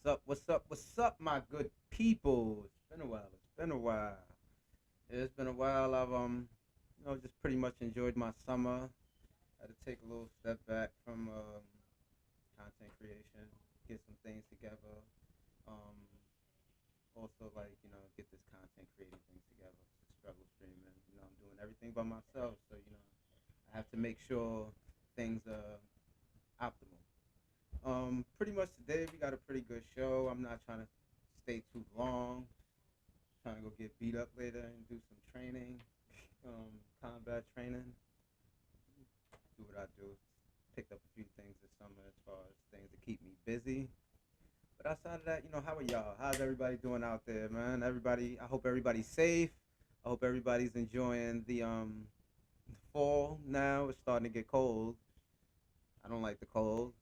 What's up, my good people? It's been a while. It's been a while. It's been a while. I've just pretty much enjoyed my summer. Had to take a little step back from content creation, get some things together. Um, Also, like get this content creating things together. Struggle streaming. I'm doing everything by myself, so I have to make sure things are optimal. Pretty much today we got a pretty good show. I'm not trying to stay too long. Trying to go get beat up later and do some training, combat training. Do what I do. Picked up a few things this summer as far as things to keep me busy. But outside of that, how are y'all? How's everybody doing out there, man? Everybody, I hope everybody's safe. I hope everybody's enjoying the fall now. It's starting to get cold. I don't like the cold,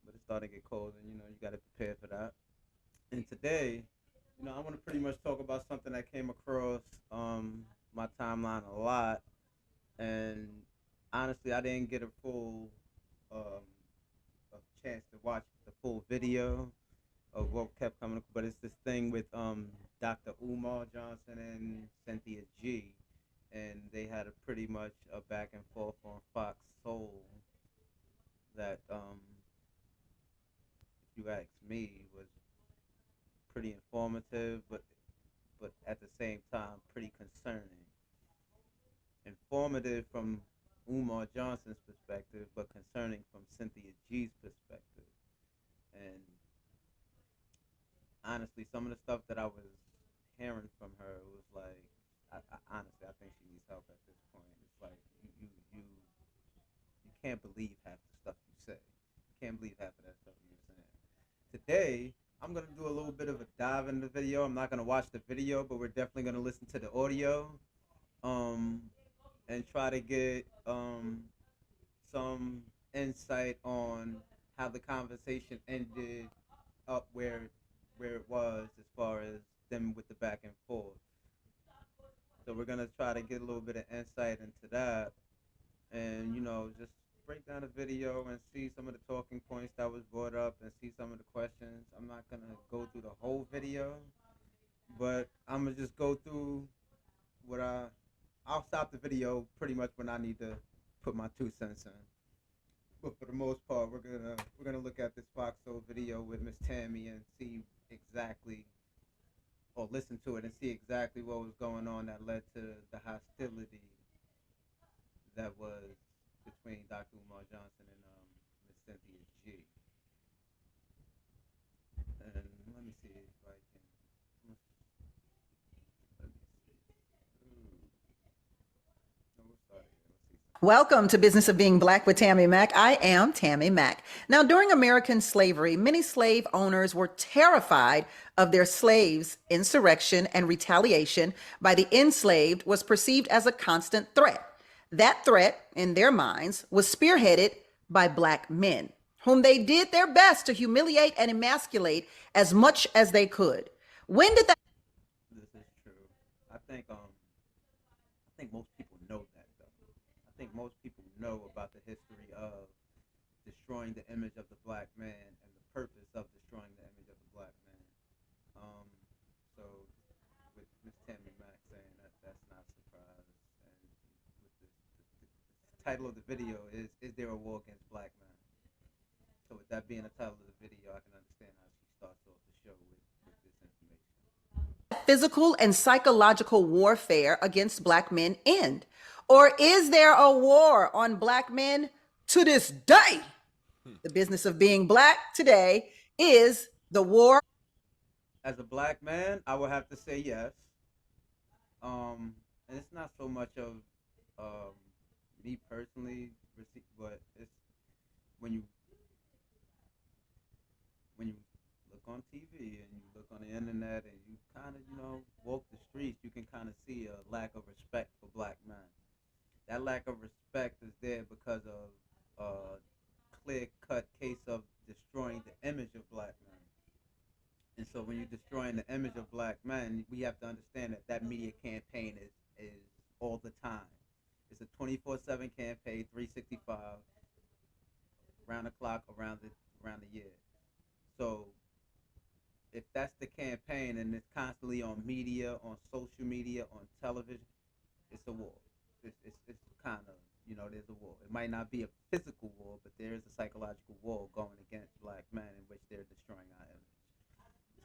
but it's starting to get cold, and you got to prepare for that. And today, I want to pretty much talk about something that came across my timeline a lot, and honestly, I didn't get um, a chance to watch the full video of what kept coming, but it's this thing with Dr. Umar Johnson and Cynthia G, and they had a pretty much a back and forth on Fox Soul that, if you ask me, was pretty informative, but at the same time pretty concerning. Informative from Umar Johnson's perspective, but concerning from Cynthia G's perspective. And honestly, some of the stuff that I was hearing from her was like, honestly, I think she needs help at this point. It's like you can't believe half the stuff you say. You can't believe half of that stuff you're saying. Today, I'm gonna do a little bit of a dive in the video. I'm not gonna watch the video, but we're definitely gonna listen to the audio. Um, and try to get some insight on how the conversation ended up where it was as far as them with the back and forth. So we're gonna try to get a little bit of insight into that, and just break down the video and see some of the talking points that was brought up and see some of the questions. I'm not gonna go through the whole video, but I'm gonna just go through what I'll stop the video pretty much when I need to put my 2 cents in. But for the most part, we're gonna look at this Fox Soul video with Miss Tammy and see exactly, or listen to it and see exactly what was going on that led to the hostility that was between Dr. Umar Johnson and Miss Cynthia G. And let me see if I can. Let me see. Ooh. No, we'll start again. Let's see something. Welcome to Business of Being Black with Tammy Mack. I am Tammy Mack. Now, during American slavery, many slave owners were terrified of their slaves' insurrection, and retaliation by the enslaved was perceived as a constant threat. That threat, in their minds, was spearheaded by Black men, whom they did their best to humiliate and emasculate as much as they could. When did that? This is true. I think most people know that though. I think most people know about the history of destroying the image of the black man and the purpose of destroying the image of the black man. Um, so with Miss Tammy Mack saying that, that's not a surprise. And with the title of the video is there a war against black men? So with that being the title of the video, I can understand how she starts off the show with this information. Physical and psychological warfare against Black men end? Or is there a war on Black men to this day? The business of being Black today is the war. As a black man, I would have to say yes. And it's not so much of um, me personally, but it's when you when you look on TV and you look on the internet and you kind of walk the streets, you can kind of see a lack of respect for black men. That lack of respect is there because of a clear cut case of destroying the image of black men. And so when you're destroying the image of black men, we have to understand that that media campaign is all the time. It's a 24/7 campaign, 365, round the clock, around the year. So if that's the campaign and it's constantly on media, on social media, on television, it's a war. It's kind of, there's a war. It might not be a physical war, but there is a psychological war going against black men in which they're destroying our image.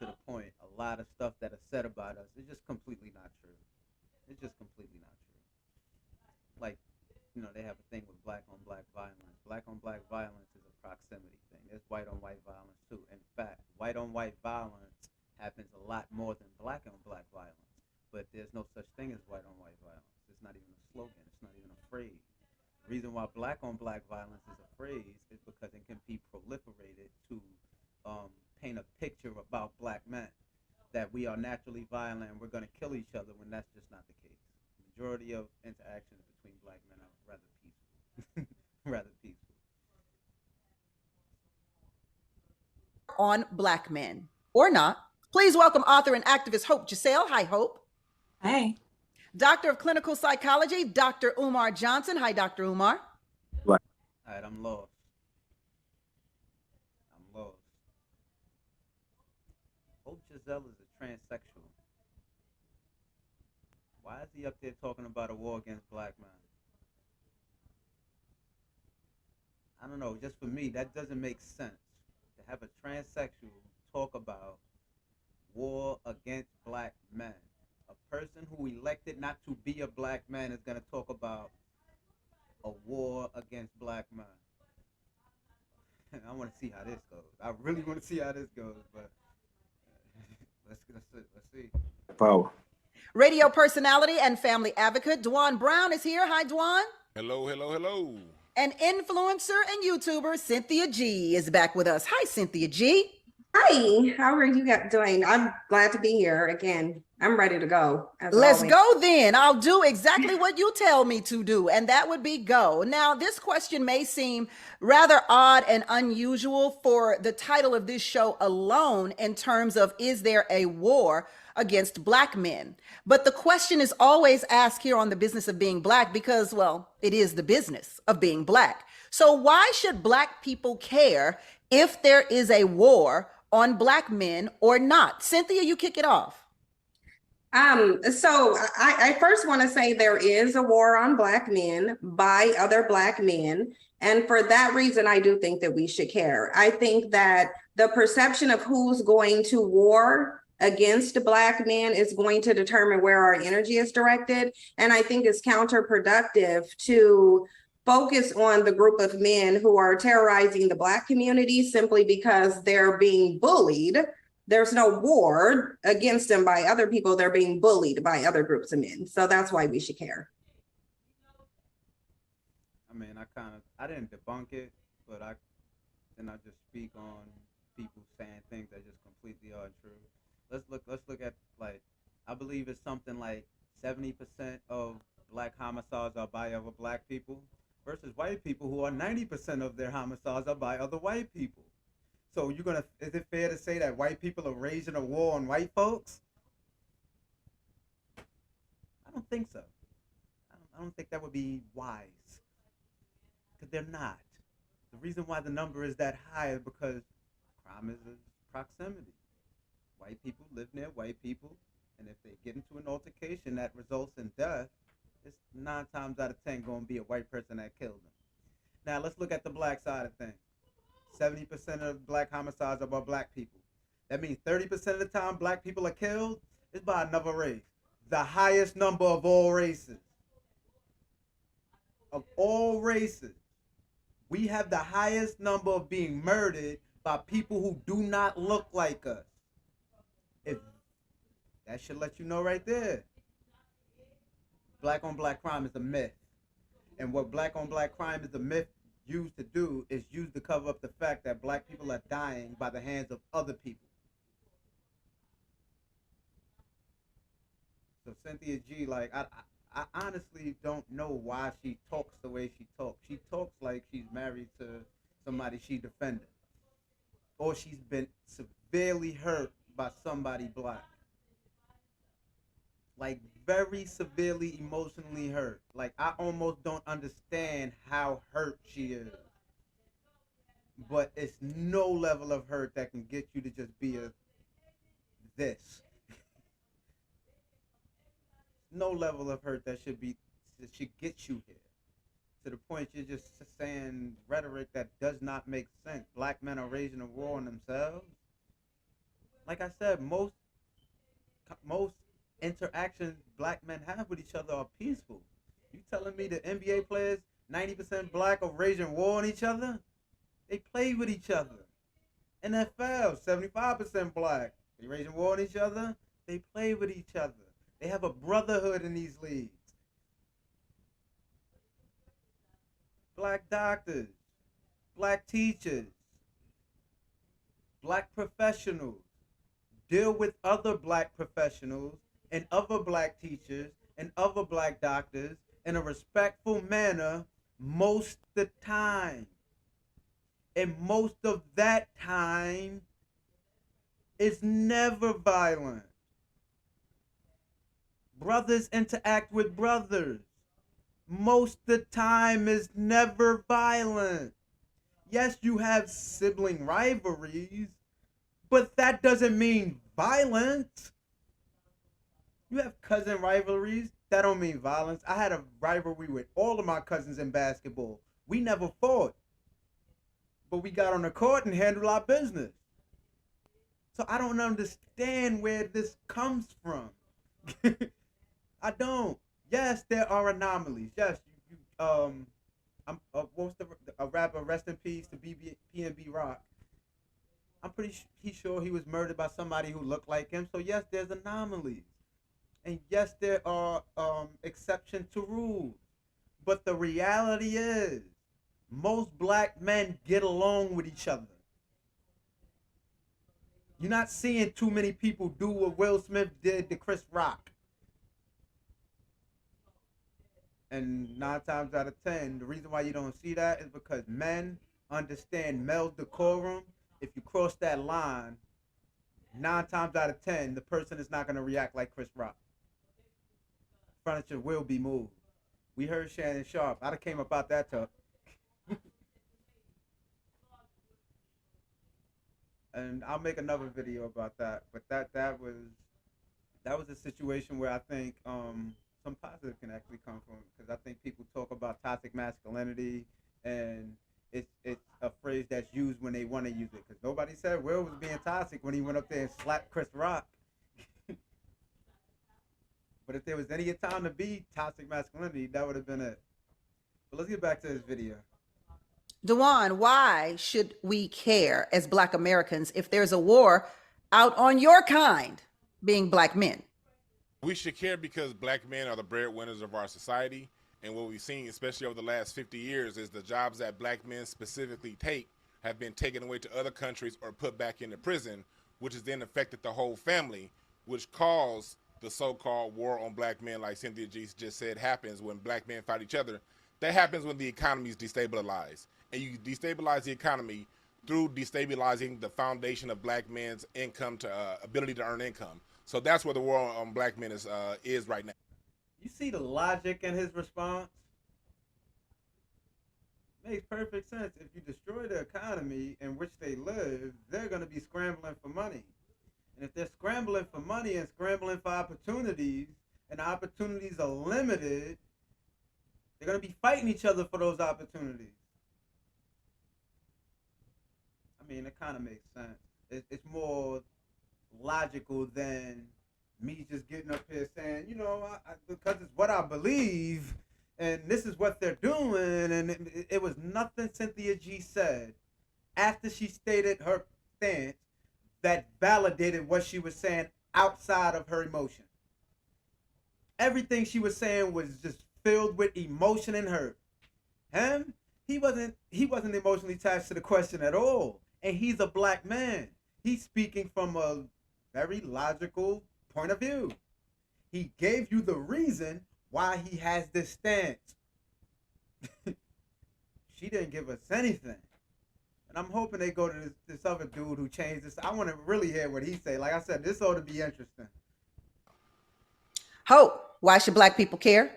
To the point, a lot of stuff that is said about us is just completely not true. It's just completely not true. Like, they have a thing with black on black violence. Black on black violence is a proximity thing. There's white on white violence too. In fact, white on white violence happens a lot more than black on black violence. But there's no such thing as white on white violence. It's not even a slogan. It's not even a phrase. The reason why black on black violence is a phrase is because it can be proliferated to paint a picture about black men, that we are naturally violent and we're going to kill each other, when that's just not the case. The majority of interactions between black men are rather peaceful. Rather peaceful. On black men or not. Please welcome author and activist Hope Giselle. Hi, Hope. Hey. Doctor of Clinical Psychology, DR.Umar Johnson. Hi, DR.Umar. All right, I'm lost. Hope Giselle is a transsexual. Why is he up there talking about a war against black men? I don't know. Just for me, that doesn't make sense. To have a transsexual talk about war against black men. A person who elected not to be a black man is going to talk about a war against black men. I want to see how this goes. I really want to see how this goes, but let's see. Power. Radio personality and family advocate Dwan Brown is here. Hi, Dwan. Hello, hello, hello. An influencer and YouTuber, Cynthia G, is back with us. Hi, Cynthia G. Hi, how are you guys doing? I'm glad to be here again. I'm ready to go. Let's go then. I'll do exactly what you tell me to do, and that would be go. Now, this question may seem rather odd and unusual for the title of this show alone in terms of, is there a war against black men? But the question is always asked here on The Business of Being Black because, well, it is the business of being black. So why should black people care if there is a war on black men or not? Cynthia, you kick it off. So I first want to say there is a war on black men by other black men. And for that reason, I do think that we should care. I think that the perception of who's going to war against black men is going to determine where our energy is directed. And I think it's counterproductive to focus on the group of men who are terrorizing the black community simply because they're being bullied. There's no war against them by other people. They're being bullied by other groups of men. So that's why we should care. I mean, I didn't debunk it, but I just speak on people saying things that just completely untrue. Let's look at, like, I believe it's something like 70% of black homicides are by other black people versus white people who are 90% of their homicides are by other white people. So is it fair to say that white people are waging a war on white folks? I don't think so. I don't think that would be wise. Because they're not. The reason why the number is that high is because crime is a proximity. White people live near white people, and if they get into an altercation that results in death, it's 9 times out of 10 going to be a white person that killed them. Now let's look at the black side of things. 70% of black homicides are by black people. That means 30% of the time black people are killed is by another race. The highest number of all races. Of all races. We have the highest number of being murdered by people who do not look like us. That should let you know right there. Black on black crime is a myth. And what black on black crime is a myth used to do is used to cover up the fact that black people are dying by the hands of other people. So Cynthia G, like, I honestly don't know why she talks the way she talks. She talks like she's married to somebody she defended. Or she's been severely hurt by somebody black. Like, very severely emotionally hurt. Like, I almost don't understand how hurt she is. But it's no level of hurt that can get you to just be a this. No level of hurt that should get you here. To the point you're just saying rhetoric that does not make sense. Black men are raging a war on themselves. Like I said, most interactions black men have with each other are peaceful. You telling me the NBA players 90% black are raging war on each other? They play with each other. NFL 75% black. They raging war on each other. They play with each other. They have a brotherhood in these leagues. Black doctors, black teachers, black professionals deal with other black professionals and other black teachers and other black doctors in a respectful manner most of the time. And most of that time is never violent. Brothers interact with brothers. Most of the time is never violent. Yes, you have sibling rivalries, but that doesn't mean violence. You have cousin rivalries, that don't mean violence. I had a rivalry with all of my cousins in basketball. We never fought, but we got on the court and handled our business. So I don't understand where this comes from. I don't. Yes, there are anomalies. Yes, I'm what's a rapper? Rest in peace to PNB Rock. I'm pretty sure he was murdered by somebody who looked like him. So yes, there's anomalies, and yes, there are exceptions to rules. But the reality is, most black men get along with each other. You're not seeing too many people do what Will Smith did to Chris Rock. And 9 times out of 10, the reason why you don't see that is because men understand male decorum. If you cross that line, 9 times out of 10, the person is not going to react like Chris Rock. Furniture will be moved. We heard Shannon Sharp. I'd have came up out that tub. And I'll make another video about that. But that was a situation where I think some positive can actually come from, because I think people talk about toxic masculinity, and it's a phrase that's used when they want to use it. Because nobody said Will was being toxic when he went up there and slapped Chris Rock. But if there was any time to be toxic masculinity, that would have been it. But let's get back to this video. Dewan, why should we care as Black Americans if there's a war out on your kind, being Black men? We should care because Black men are the breadwinners of our society. And what we've seen, especially over the last 50 years, is the jobs that Black men specifically take have been taken away to other countries or put back into prison, which has then affected the whole family, which caused the so-called war on Black men, like Cynthia just said, happens when Black men fight each other. That happens when the economy is destabilized. And you destabilize the economy through destabilizing the foundation of Black men's income to ability to earn income. So that's where the war on Black men is right now. You see the logic in his response? Makes perfect sense. If you destroy the economy in which they live, they're going to be scrambling for money. And if they're scrambling for money and scrambling for opportunities, and the opportunities are limited, they're going to be fighting each other for those opportunities. I mean, it kind of makes sense. It's more logical than me just getting up here saying, you know, because it's what I believe, and this is what they're doing, and it was nothing Cynthia G said after she stated her stance that validated what she was saying outside of her emotion. Everything she was saying was just filled with emotion and hurt. Him, he wasn't emotionally attached to the question at all. And he's a Black man. He's speaking from a very logical point of view. He gave you the reason why he has this stance. She didn't give us anything. And I'm hoping they go to this other dude who changed this. I want to really hear what he say. Like I said, this ought to be interesting. Hope, why should Black people care?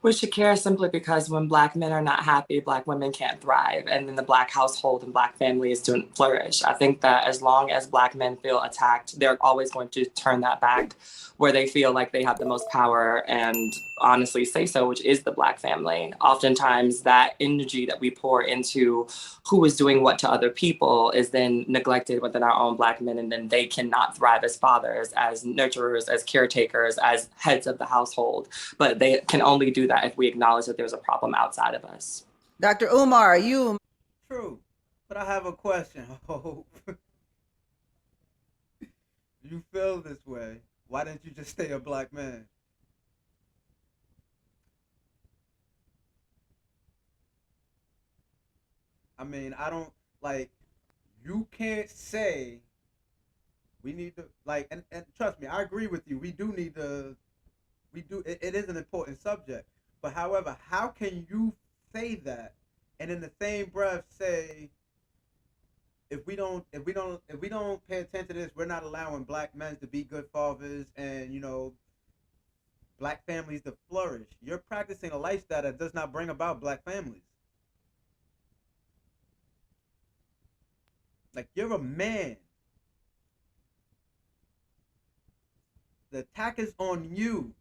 We should care simply because when Black men are not happy, Black women can't thrive, and then the Black household and Black families don't flourish. I think that as long as Black men feel attacked, they're always going to turn that back where they feel like they have the most power and honestly say so, which is the Black family. Oftentimes, that energy that we pour into who is doing what to other people is then neglected within our own Black men, and then they cannot thrive as fathers, as nurturers, as caretakers, as heads of the household. But they can only do that if we acknowledge that there's a problem outside of us. Dr. Umar, you. True. But I have a question. Hope. You feel this way. Why didn't you just stay a Black man? I mean, I don't like you can't say we need to like and trust me, I agree with you. We do need to it is an important subject. But however, how can you say that and in the same breath say if we don't pay attention to this, we're not allowing Black men to be good fathers and Black families to flourish. You're practicing a lifestyle that does not bring about Black families. Like you're a man. The attack is on you.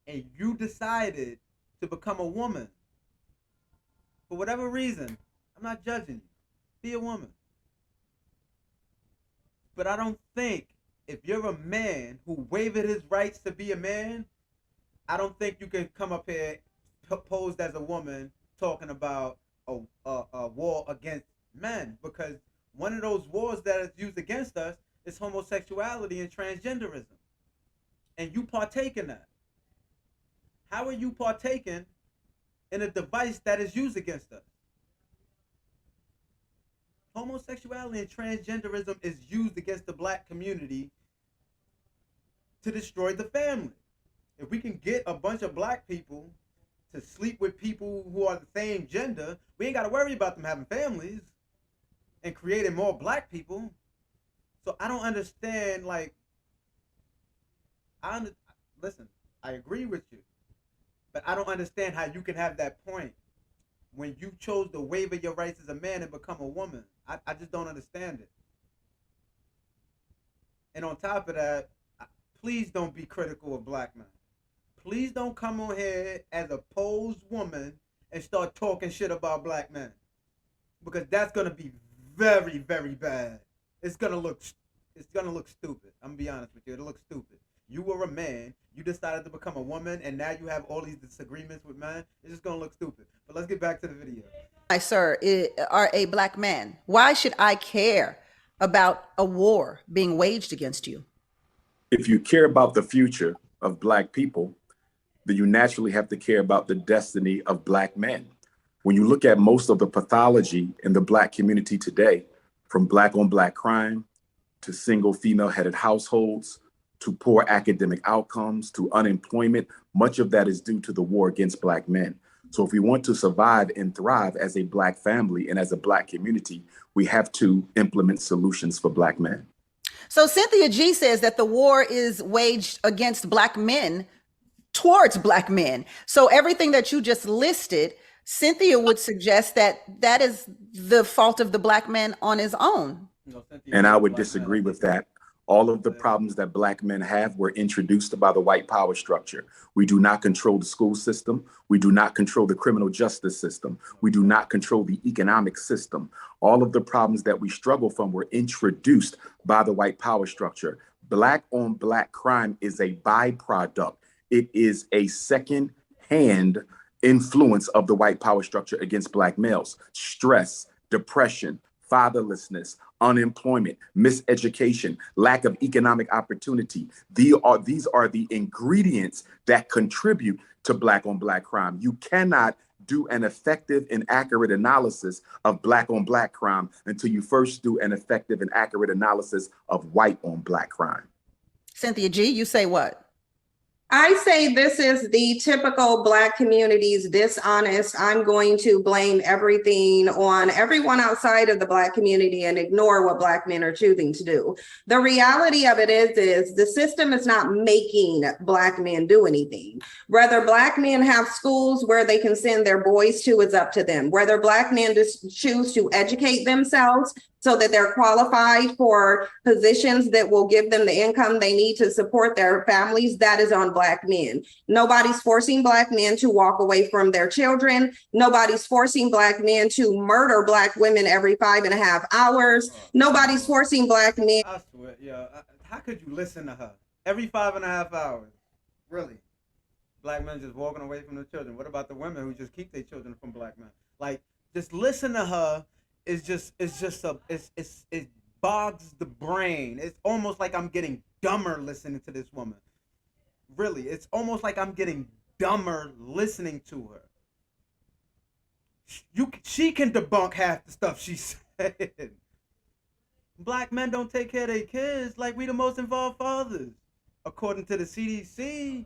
And you decided to become a woman. For whatever reason, I'm not judging you. Be a woman. But I don't think if you're a man who waived his rights to be a man, I don't think you can come up here posed as a woman talking about a war against men, because one of those wars that is used against us is homosexuality and transgenderism. And you partake in that. How are you partaking in a device that is used against us? Homosexuality and transgenderism is used against the Black community to destroy the family. If we can get a bunch of Black people to sleep with people who are the same gender, we ain't got to worry about them having families and creating more Black people. So I don't understand, like, listen, I agree with you, but I don't understand how you can have that point when you chose to waive your rights as a man and become a woman. I just don't understand it. And on top of that, please don't be critical of Black men. Please don't come on here as a posed woman and start talking shit about Black men, because that's gonna be very, very bad. It's gonna look stupid. I'm gonna be honest with you. It'll look stupid. You were a man, you decided to become a woman, and now you have all these disagreements with men. It's just gonna look stupid. But let's get back to the video. I, sir, are a Black man. Why should I care about a war being waged against you? If you care about the future of Black people, then you naturally have to care about the destiny of Black men. When you look at most of the pathology in the Black community today, from Black on Black crime to single female headed households, to poor academic outcomes, to unemployment, much of that is due to the war against Black men. So if we want to survive and thrive as a Black family and as a Black community, we have to implement solutions for Black men. So Cynthia G says that the war is waged against Black men towards Black men. So everything that you just listed, Cynthia would suggest that that is the fault of the Black man on his own. And I would disagree with that. All of the problems that Black men have were introduced by the white power structure. We do not control the school system. We do not control the criminal justice system. We do not control the economic system. All of the problems that we struggle from were introduced by the white power structure. Black on Black crime is a byproduct. It is a second-hand influence of the white power structure against Black males. Stress, depression, fatherlessness, unemployment, miseducation, lack of economic opportunity. These are the ingredients that contribute to Black on Black crime. You cannot do an effective and accurate analysis of Black on Black crime until you first do an effective and accurate analysis of white on Black crime. Cynthia G, you say what? I say this is the typical Black community's dishonest. I'm going to blame everything on everyone outside of the Black community and ignore what Black men are choosing to do. The reality of it is the system is not making Black men do anything. Whether Black men have schools where they can send their boys to is up to them. Whether Black men just choose to educate themselves so that they're qualified for positions that will give them the income they need to support their families, that is on Black men. Nobody's forcing Black men to walk away from their children. Nobody's forcing Black men to murder Black women every 5.5 hours. Nobody's forcing Black men. I swear, yeah. How could you listen to her every 5.5 hours? Really? Black men just walking away from their children. What about the women who just keep their children from Black men? Like, just listen to her. It bogs the brain. It's almost like I'm getting dumber listening to this woman. Really, it's almost like I'm getting dumber listening to her. She can debunk half the stuff she said. Black men don't take care of their kids like we the most involved fathers, according to the CDC.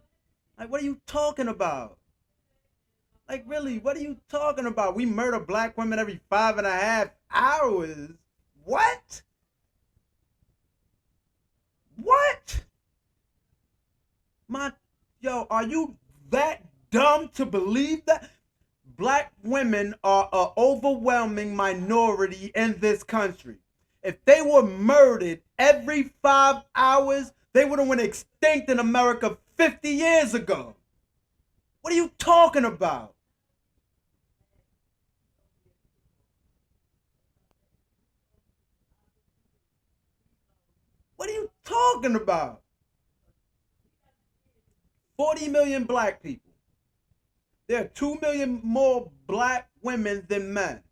Like, what are you talking about? Like, really, what are you talking about? We murder Black women every 5.5 hours. What? What? Are you that dumb to believe that? Black women are an overwhelming minority in this country. If they were murdered every 5 hours, they would have went extinct in America 50 years ago. What are you talking about? What are you talking about? 40 million Black people. There are 2 million more Black women than men.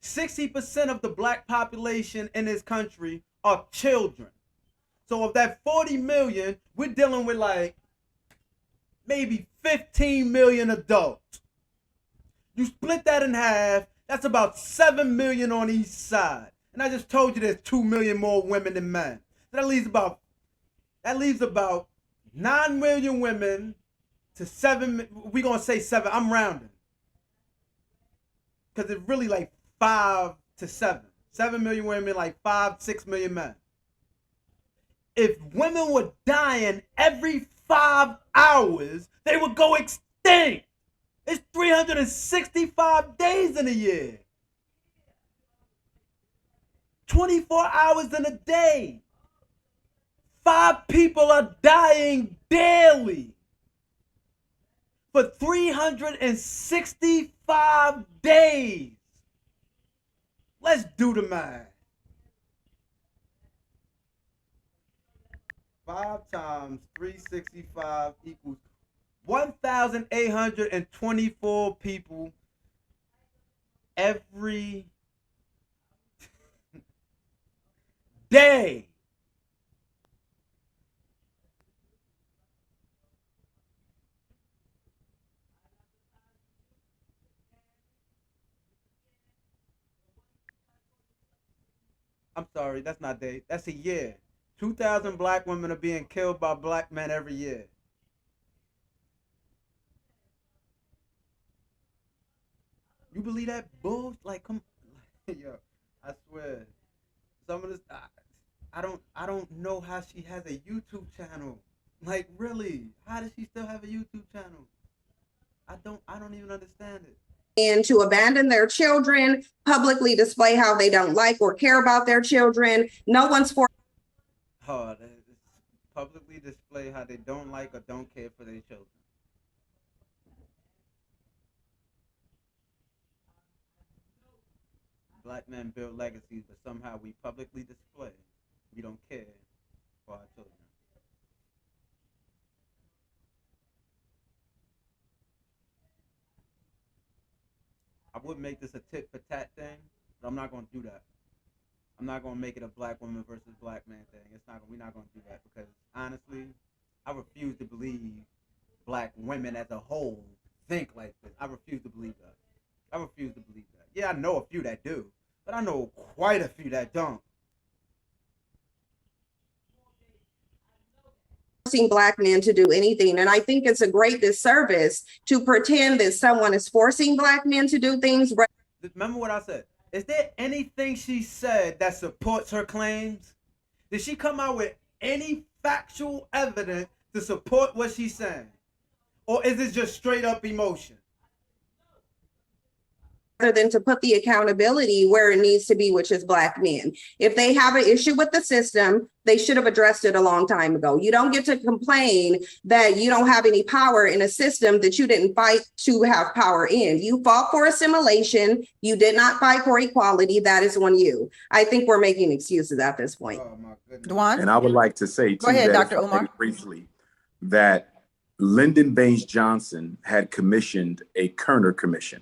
60% of the Black population in this country are children. So of that 40 million, we're dealing with like maybe 15 million adults. You split that in half, that's about 7 million on each side. And I just told you there's 2 million more women than men. So that leaves about 9 million women to 7. We're going to say 7. I'm rounding. Because it's really like 5 to 7. 7 million women, like 5, 6 million men. If women were dying every 5 hours, they would go extinct. It's 365 days in a year. 24 hours in a day. 5 people are dying daily. For 365 days. Let's do the math. 5 times 365 equals 1,824 people every day. I'm sorry, that's not day. That's a year. 2,000 Black women are being killed by Black men every year. You believe that bull? Like, come, yo, I swear. Some of this, I don't know how she has a YouTube channel. Like, really, how does she still have a YouTube channel? I don't even understand it. And to abandon their children, publicly display how they don't like or care about their children. No one's for. Oh, publicly display how they don't like or don't care for their children. Black men build legacies, but somehow we publicly display we don't care for our children. I would make this a tit for tat thing, but I'm not gonna do that. I'm not gonna make it a Black woman versus Black man thing. We're not gonna do that because honestly, I refuse to believe Black women as a whole think like this. I refuse to believe that. I refuse to believe that. Yeah, I know a few that do, but I know quite a few that don't. forcing Black men to do anything. And I think it's a great disservice to pretend that someone is forcing Black men to do things. Remember what I said. Is there anything she said that supports her claims? Did she come out with any factual evidence to support what she's saying? Or is it just straight up emotion? Rather than to put the accountability where it needs to be, which is Black men. If they have an issue with the system, they should have addressed it a long time ago. You don't get to complain that you don't have any power in a system that you didn't fight to have power in. You fought for assimilation. You did not fight for equality. That is on you. I think we're making excuses at this point. Oh my goodness. Dwan? And I would like to say, too, Go ahead, that Dr.Umar. briefly, that Lyndon Baines Johnson had commissioned a Kerner Commission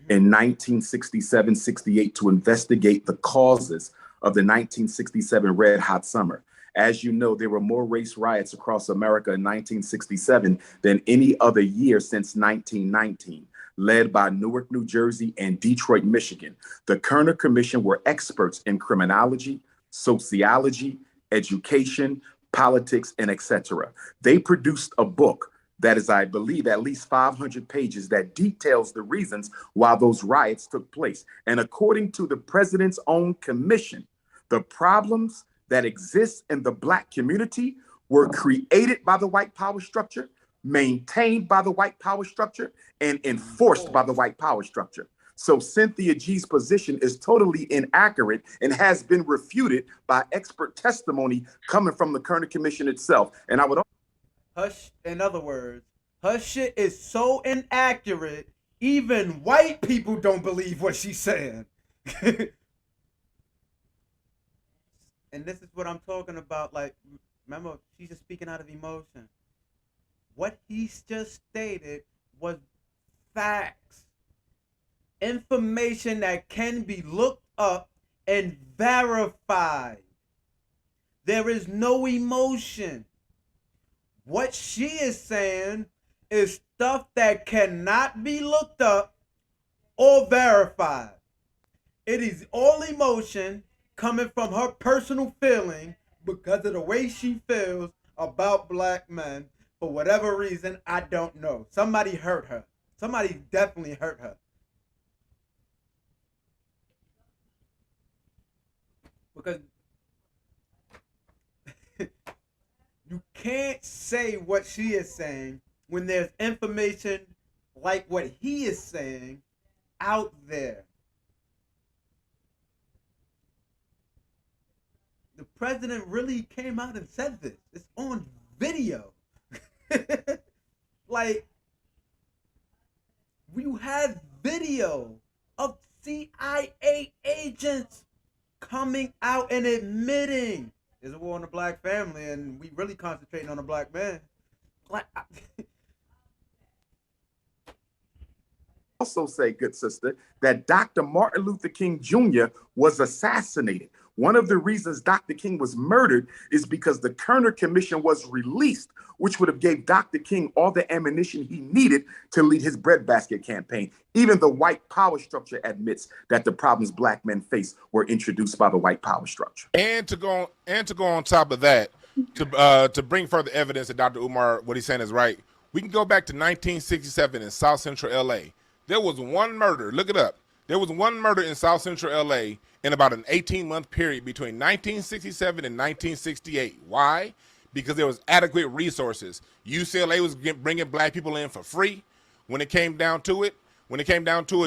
in 1967-68 to investigate the causes of the 1967 Red Hot Summer. As you know, there were more race riots across America in 1967 than any other year since 1919, led by Newark, New Jersey, and Detroit, Michigan. The Kerner Commission were experts in criminology, sociology, education, politics, and etc. They produced a book that is, I believe, at least 500 pages that details the reasons why those riots took place. And according to the president's own commission, the problems that exist in the Black community were created by the white power structure, maintained by the white power structure, and enforced by the white power structure. So Cynthia G's position is totally inaccurate and has been refuted by expert testimony coming from the Kerner Commission itself. And I would In other words, her shit is so inaccurate, even white people don't believe what she's saying. And this is what I'm talking about. Like, remember, she's just speaking out of emotion. What he's just stated was facts. Information that can be looked up and verified. There is no emotion. What she is saying is stuff that cannot be looked up or verified. It is all emotion coming from her personal feeling because of the way she feels about Black men for whatever reason. I don't know. Somebody hurt her. Somebody definitely hurt her. Because you can't say what she is saying when there's information like what he is saying out there. The president really came out and said this. It's on video. Like, you have video of CIA agents coming out and admitting there's a war on the Black family, and we really concentrating on the Black man. Like, also say, good sister, that Dr. Martin Luther King Jr. was assassinated. One of the reasons Dr. King was murdered is because the Kerner Commission was released, which would have gave Dr. King all the ammunition he needed to lead his breadbasket campaign. Even the white power structure admits that the problems Black men face were introduced by the white power structure. And to go on top of that, to bring further evidence that Dr. Umar, what he's saying is right, we can go back to 1967 in South Central LA. There was one murder. Look it up. There was one murder in South Central LA in about an 18-month period between 1967 and 1968. Why? Because there was adequate resources. UCLA was bringing Black people in for free. When it came down to it,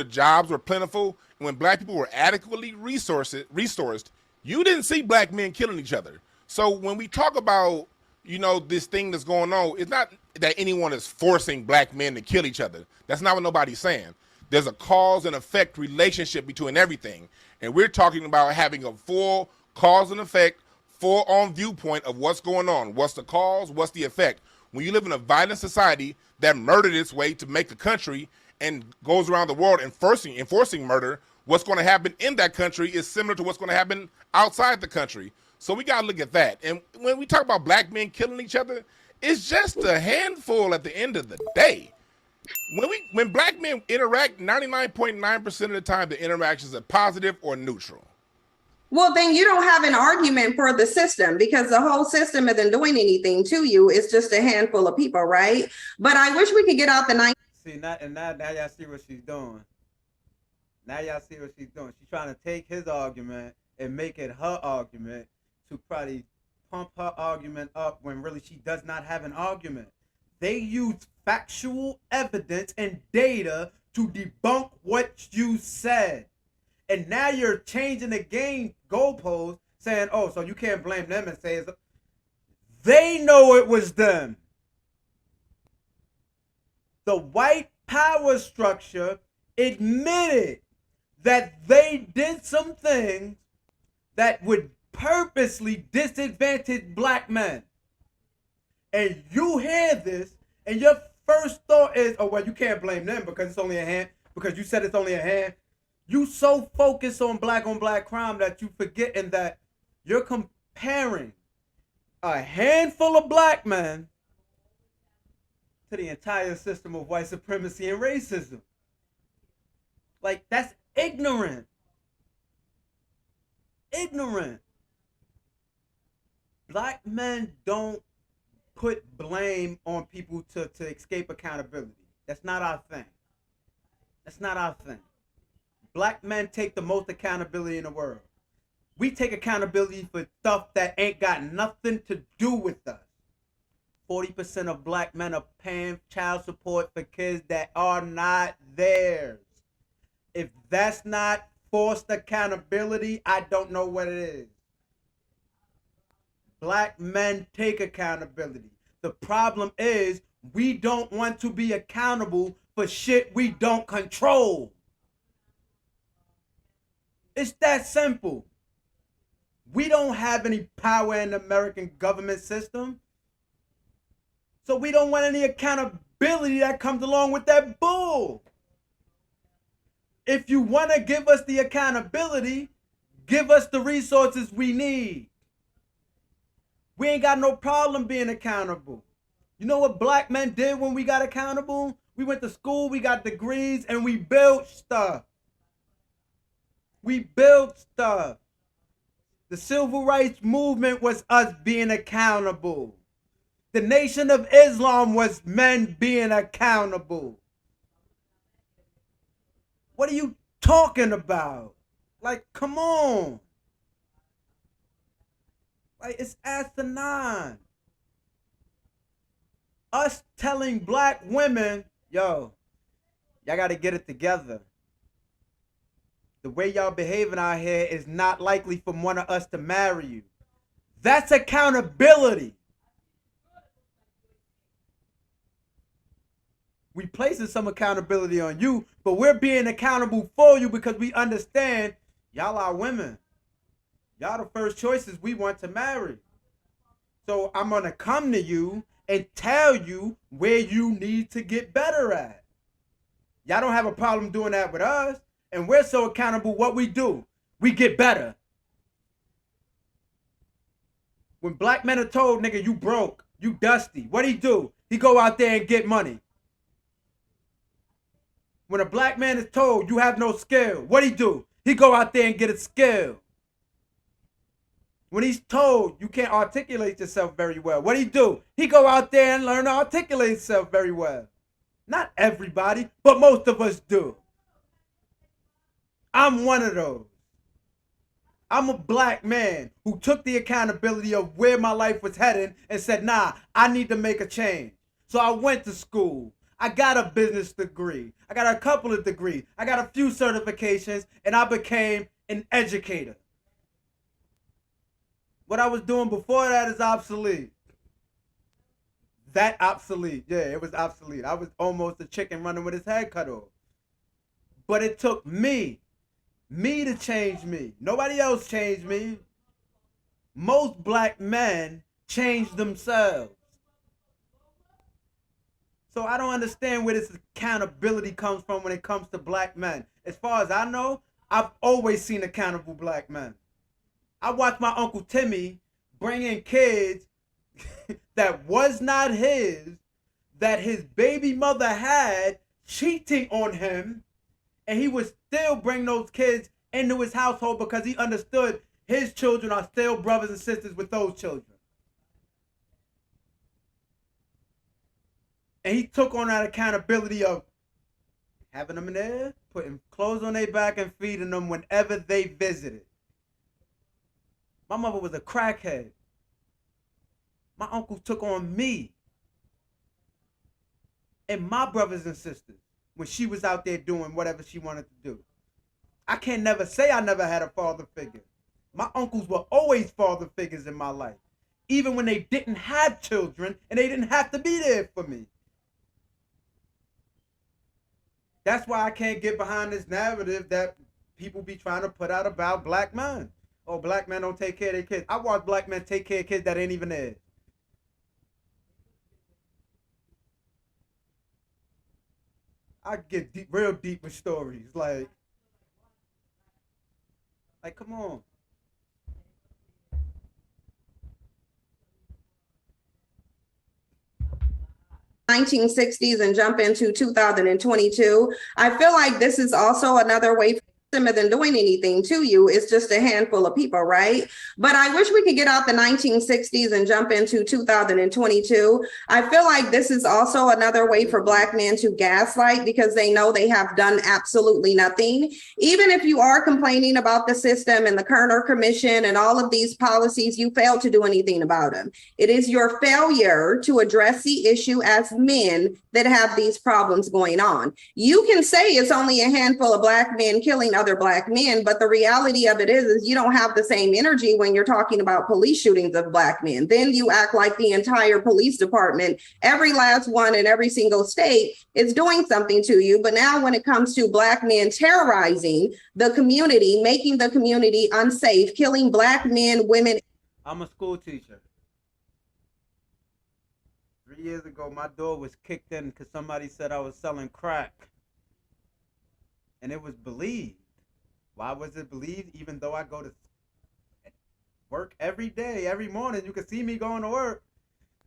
jobs were plentiful. And when Black people were adequately resourced, you didn't see Black men killing each other. So when we talk about, this thing that's going on, it's not that anyone is forcing Black men to kill each other. That's not what nobody's saying. There's a cause and effect relationship between everything. And we're talking about having a full cause and effect, full on viewpoint of what's going on. What's the cause? What's the effect? When you live in a violent society that murdered its way to make a country and goes around the world enforcing murder, what's going to happen in that country is similar to what's going to happen outside the country. So we got to look at that. And when we talk about Black men killing each other, it's just a handful at the end of the day. When Black men interact, 99.9% of the time, the interactions are positive or neutral. Well, then you don't have an argument for the system because the whole system isn't doing anything to you. It's just a handful of people, right? But I wish we could get out the night. See, now y'all see what she's doing. Now y'all see what she's doing. She's trying to take his argument and make it her argument to probably pump her argument up when really she does not have an argument. They use factual evidence and data to debunk what you said. And now you're changing the game goalpost, saying, oh, so you can't blame them and say it's... They know it was them. The white power structure admitted that they did some things that would purposely disadvantage black men. And you hear this, and your first thought is, oh, well, you can't blame them because it's only a hand, because you said it's only a hand. You so focused on black crime that you forgetting that you're comparing a handful of black men to the entire system of white supremacy and racism. Like, that's ignorant. Ignorant. Black men don't put blame on people to escape accountability. That's not our thing. That's not our thing. Black men take the most accountability in the world. We take accountability for stuff that ain't got nothing to do with us. 40% of black men are paying child support for kids that are not theirs. If that's not forced accountability, I don't know what it is. Black men take accountability. The problem is we don't want to be accountable for shit we don't control. It's that simple. We don't have any power in the American government system. So we don't want any accountability that comes along with that bull. If you want to give us the accountability, give us the resources we need. We ain't got no problem being accountable. You know what black men did when we got accountable? We went to school, we got degrees, and we built stuff. We built stuff. The civil rights movement was us being accountable. The Nation of Islam was men being accountable. What are you talking about? Like, come on. Like, it's asinine. Us telling black women, yo, y'all got to get it together. The way y'all behaving out here is not likely for one of us to marry you. That's accountability. We placing some accountability on you, but we're being accountable for you because we understand y'all are women. Y'all the first choices we want to marry. So I'm going to come to you and tell you where you need to get better at. Y'all don't have a problem doing that with us. And we're so accountable, what we do, we get better. When black men are told, nigga, you broke, you dusty, what he do? He go out there and get money. When a black man is told, you have no skill, what he do? He go out there and get a skill. When he's told, you can't articulate yourself very well, what he do? He go out there and learn to articulate himself very well. Not everybody, but most of us do. I'm one of those. I'm a black man who took the accountability of where my life was heading and said, nah, I need to make a change. So I went to school. I got a business degree. I got a couple of degrees. I got a few certifications, and I became an educator. What I was doing before that is obsolete. That obsolete. Yeah, it was obsolete. I was almost a chicken running with his head cut off. But it took me to change me. Nobody else changed me. Most black men change themselves. So I don't understand where this accountability comes from when it comes to black men. As far as I know, I've always seen accountable black men. I watched my Uncle Timmy bring in kids that was not his, that his baby mother had cheating on him, and he would still bring those kids into his household because he understood His children are still brothers and sisters with those children. And he took on that accountability of having them in there, putting clothes on their back and feeding them whenever they visited. My mother was a crackhead. My uncle took on me and my brothers and sisters when she was out there doing whatever she wanted to do. I can't never say I never had a father figure. My uncles were always father figures in my life, even when they didn't have children and they didn't have to be there for me. That's why I can't get behind this narrative that people be trying to put out about black men. Oh, black men don't take care of their kids. I watch black men take care of kids that ain't even theirs. I get deep, real deep with stories. Like, come on. '60s and jump into 2022, I feel like this is also another way than doing anything to you. It's just a handful of people, right? But I wish we could get out the 1960s and jump into 2022. I feel like this is also another way for black men to gaslight because they know they have done absolutely nothing. Even if you are complaining about the system and the Kerner Commission and all of these policies, you failed to do anything about them. It is your failure to address the issue as men that have these problems going on. You can say it's only a handful of black men killing other black men, but the reality of it is you don't have the same energy when you're talking about police shootings of black men. Then you act like the entire police department, every last one in every single state, is doing something to you. But now when it comes to black men terrorizing the community, making the community unsafe, killing black men, women. I'm a school teacher. 3 years ago, my door was kicked in because somebody said I was selling crack. And it was believed. Why was it believed? Even though I go to work every day, every morning, you can see me going to work.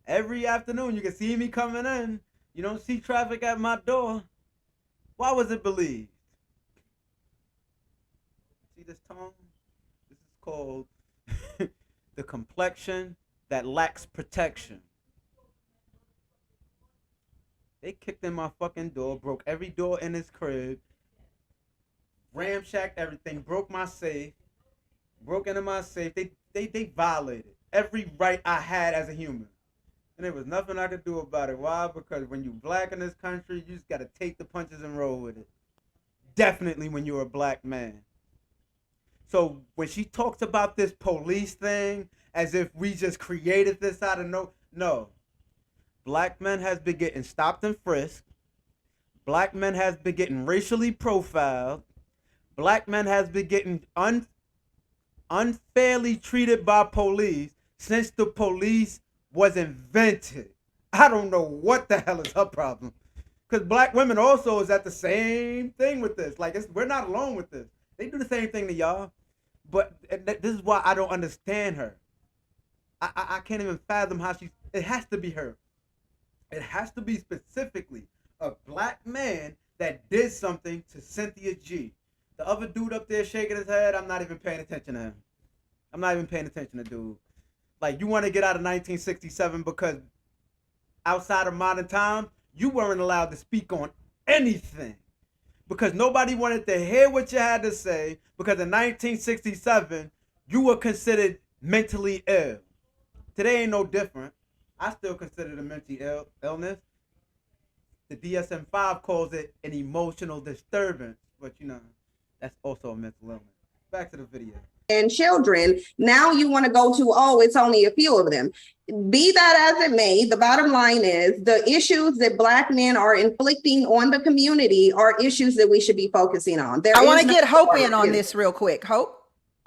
Every afternoon, you can see me coming in. You don't see traffic at my door. Why was it believed? See this tone? This is called the complexion that lacks protection. They kicked in my fucking door, broke every door in his crib, ramshacked everything, broke my safe, broke into my safe. They violated every right I had as a human. And there was nothing I could do about it. Why? Because when you black in this country, you just got to take the punches and roll with it. Definitely when you're a black man. So when she talks about this police thing as if we just created this out of no. Black men has been getting stopped and frisked. Black men has been getting racially profiled. Black men has been getting unfairly treated by police since the police was invented. I don't know what the hell is her problem. Because black women also is at the same thing with this. Like, we're not alone with this. They do the same thing to y'all. But this is why I don't understand her. I can't even fathom how it has to be her. It has to be specifically a black man that did something to Cynthia G. The other dude up there shaking his head, I'm not even paying attention to him. I'm not even paying attention to dude. Like, you want to get out of 1967 because outside of modern time, you weren't allowed to speak on anything. Because nobody wanted to hear what you had to say. Because in 1967, you were considered mentally ill. Today ain't no different. I still consider it a mental illness. The DSM-5 calls it an emotional disturbance. But, that's also a mental illness. Back to the video. And children, now you want to go to, oh, it's only a few of them. Be that as it may, the bottom line is the issues that black men are inflicting on the community are issues that we should be focusing on. I want to get Hope in on this real quick. Hope?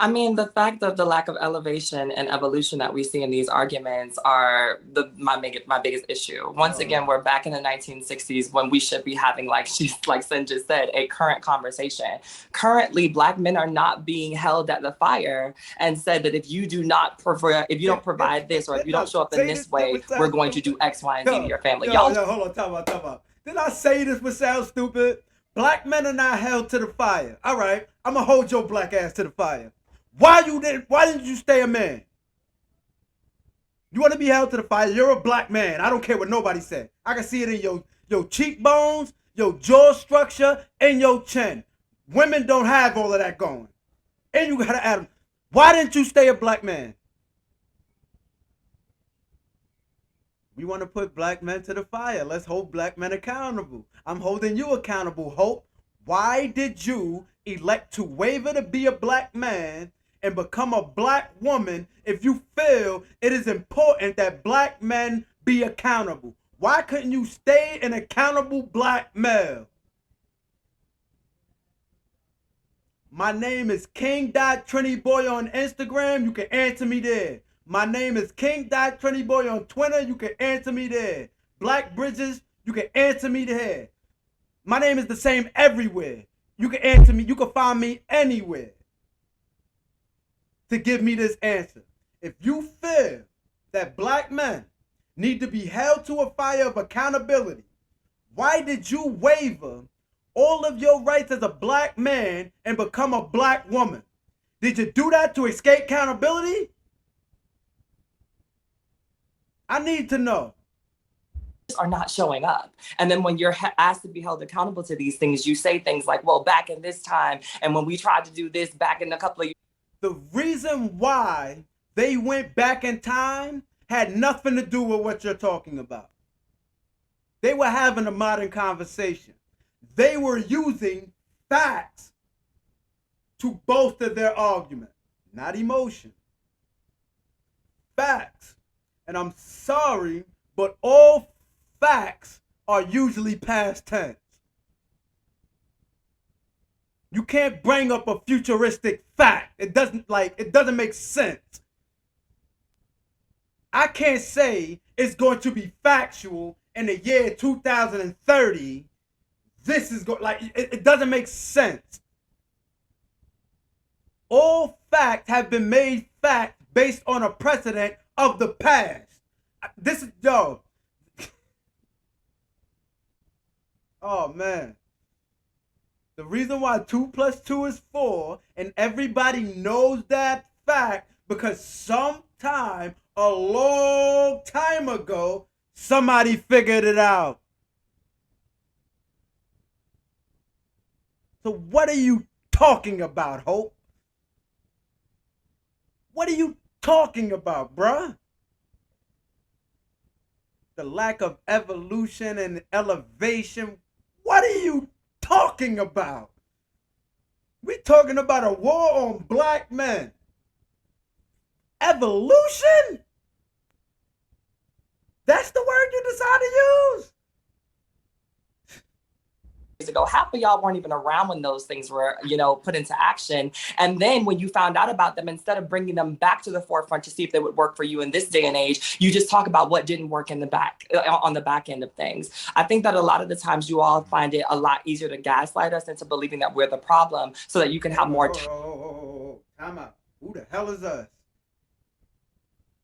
I mean, the fact of the lack of elevation and evolution that we see in these arguments are my biggest issue. Once again, we're back in the 1960s when we should be having, like Sin just said, a current conversation. Currently, black men are not being held at the fire and said that if you don't provide this, or if you don't show up in this way, we're going to do X, Y, and Z to your family. Hold on, time out. Did I say this would sound stupid? Black men are not held to the fire. All right, I'm gonna hold your black ass to the fire. Why didn't you stay a man? You want to be held to the fire. You're a black man. I don't care what nobody said. I can see it in your cheekbones, your jaw structure, and your chin. Women don't have all of that going. And you gotta add them. Why didn't you stay a black man? We want to put black men to the fire. Let's hold black men accountable. I'm holding you accountable, Hope. Why did you elect to waver to be a black man and become a black woman if you feel it is important that black men be accountable? Why couldn't you stay an accountable black male? My name is King.TriniBoy on Instagram. You can answer me there. My name is King.TriniBoy on Twitter. You can answer me there. Black Bridges, you can answer me there. My name is the same everywhere. You can answer me. You can find me anywhere to give me this answer. If you feel that black men need to be held to a fire of accountability, why did you waver all of your rights as a black man and become a black woman? Did you do that to escape accountability? I need to know. Are not showing up. And then when you're asked to be held accountable to these things, you say things like, well, back in this time, and when we tried to do this back in a couple of years. The reason why they went back in time had nothing to do with what you're talking about. They were having a modern conversation. They were using facts to bolster their argument, not emotion. Facts. And I'm sorry, but all facts are usually past tense. You can't bring up a futuristic fact. It doesn't make sense. I can't say it's going to be factual in the year 2030. This is it doesn't make sense. All facts have been made fact based on a precedent of the past. This is oh man. The reason why 2 + 2 is 4, and everybody knows that fact, because sometime a long time ago, somebody figured it out. So what are you talking about, Hope? What are you talking about, bruh? The lack of evolution and elevation. What are you talking about? We're talking about a war on black men. Evolution? That's the word you decide to use? Ago, half of y'all weren't even around when those things were, put into action. And then when you found out about them, instead of bringing them back to the forefront to see if they would work for you in this day and age, you just talk about what didn't work in the back, on the back end of things. I think that a lot of the times you all find it a lot easier to gaslight us into believing that we're the problem so that you can have more time out. Who the hell is us?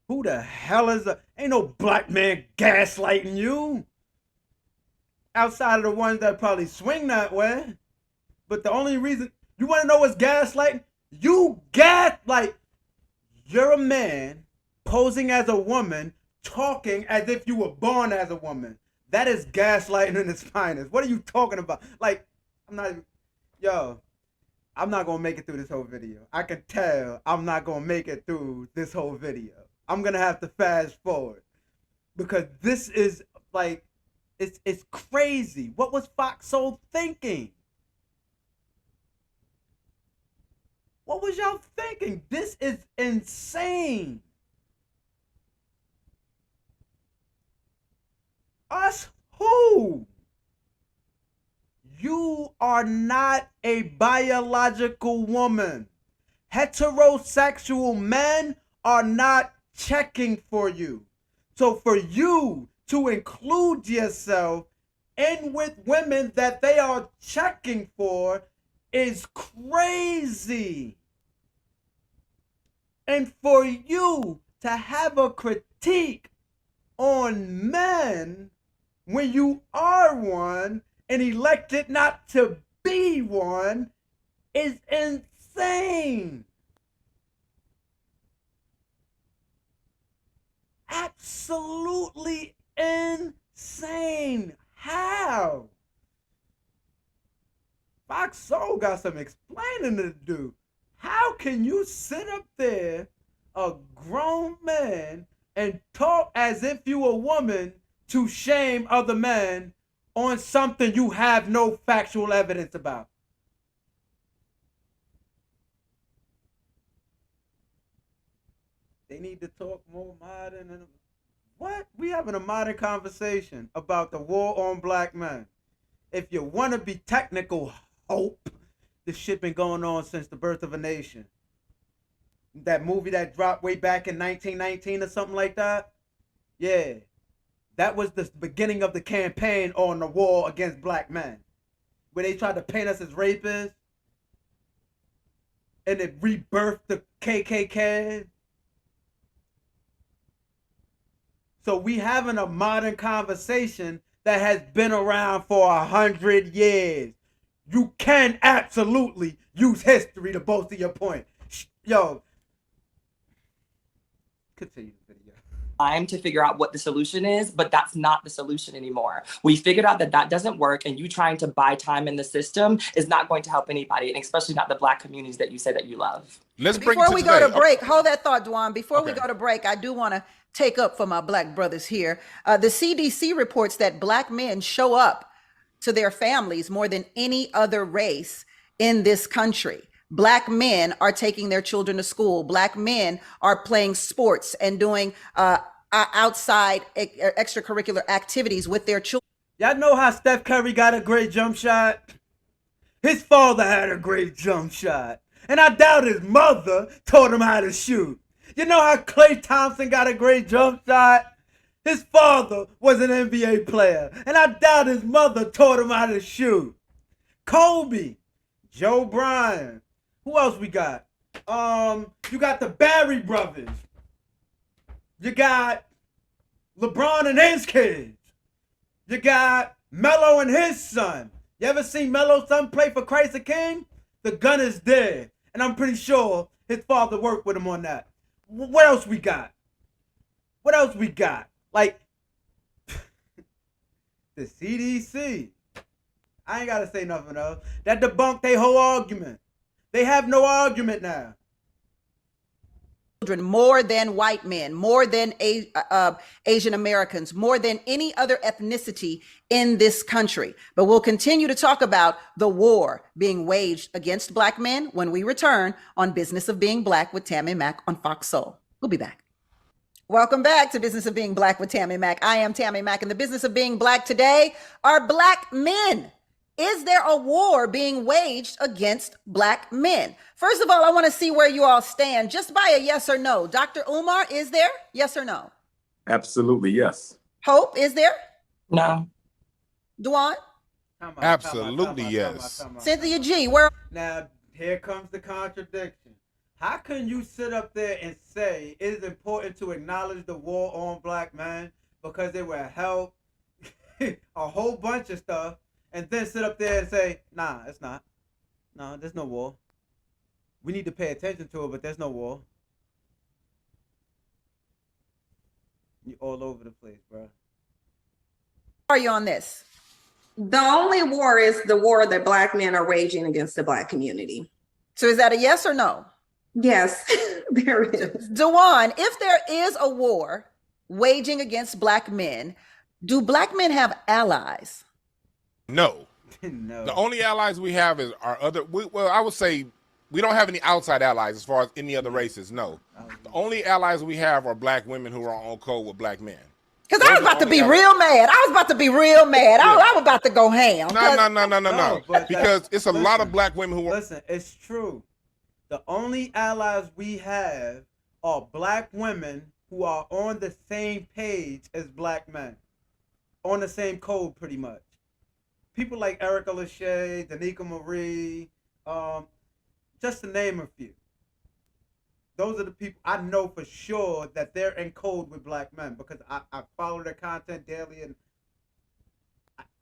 Who the hell is us? Ain't no black man gaslighting you. Outside of the ones that probably swing that way. But the only reason, you want to know what's gaslighting? You're a man posing as a woman, talking as if you were born as a woman. That is gaslighting in its finest. What are you talking about? I'm not going to make it through this whole video. I can tell I'm not going to make it through this whole video. I'm going to have to fast forward. Because this is it's crazy. What was Fox Soul thinking? What was y'all thinking? This is insane. Us who? You are not a biological woman. Heterosexual men are not checking for you. So for you to include yourself in with women that they are checking for is crazy. And for you to have a critique on men when you are one and elected not to be one is insane. absolutely insane. How? Fox Soul got some explaining to do. How can you sit up there, a grown man, and talk as if you a woman to shame other men on something you have no factual evidence about? They need to talk more modern and what? We having a modern conversation about the war on black men. If you want to be technical, Hope, this shit been going on since the birth of a nation. That movie that dropped way back in 1919 or something like that. Yeah, that was the beginning of the campaign on the war against black men, where they tried to paint us as rapists, and it rebirthed the KKK. So we having a modern conversation that has been around for 100 years. You can absolutely use history to bolster your point. Yo, continue the video. Time to figure out what the solution is, but that's not the solution anymore. We figured out that that doesn't work, and you trying to buy time in the system is not going to help anybody, and especially not the Black communities that you say that you love. Let's bring it Before to we today. go to break, hold that thought, Dwan. Before we Okay. go to break, I do want to take up for my black brothers here. The CDC reports that black men show up to their families more than any other race in this country. Black men are taking their children to school. Black men are playing sports and doing outside extracurricular activities with their children. Y'all know how Steph Curry got a great jump shot? His father had a great jump shot. And I doubt his mother taught him how to shoot. You know how Klay Thompson got a great jump shot? His father was an NBA player. And I doubt his mother taught him how to shoot. Kobe, Joe Bryant. Who else we got? You got the Barry brothers. You got LeBron and his kids. You got Melo and his son. You ever seen Melo's son play for Christ the King? The gun is there. And I'm pretty sure his father worked with him on that. What else we got? What else we got? Like, the CDC. I ain't got to say nothing else. That debunked their whole argument. They have no argument now. More than white men, more than Asian Americans, more than any other ethnicity in this country. But we'll continue to talk about the war being waged against black men when we return on Business of Being Black with Tammy Mack on Fox Soul. We'll be back. Welcome back to Business of Being Black with Tammy Mack. I am Tammy Mack, and the business of being black today are black men. Is there a war being waged against black men? First of all, I want to see where you all stand just by a yes or no. DR.Umar, is there? Yes or no? Absolutely, yes. Hope, is there? No. Dwan? Absolutely, yes. Cynthia G, where? Now, here comes the contradiction. How can you sit up there and say it is important to acknowledge the war on black men because it will help a whole bunch of stuff, and then sit up there and say, nah, it's not. No, there's no war. We need to pay attention to it, but there's no war. You're all over the place, bro. are you on this? The only war is the war that black men are waging against the black community. So is that a yes or no? Yes, there is. Dewan, if there is a war waging against black men, do black men have allies? No. No. The only allies we have is our other. Well, I would say we don't have any outside allies as far as any other races. No. The only allies we have are black women who are on code with black men. Because I was about to be real mad. I was about to be real mad. I was about to go ham. No. Because it's a lot of black women who are. Listen, it's true. The only allies we have are black women who are on the same page as black men. On the same code, pretty much. People like Erica Lachey, Danica Marie, just to name a few. Those are the people I know for sure that they're in code with black men because I follow their content daily, and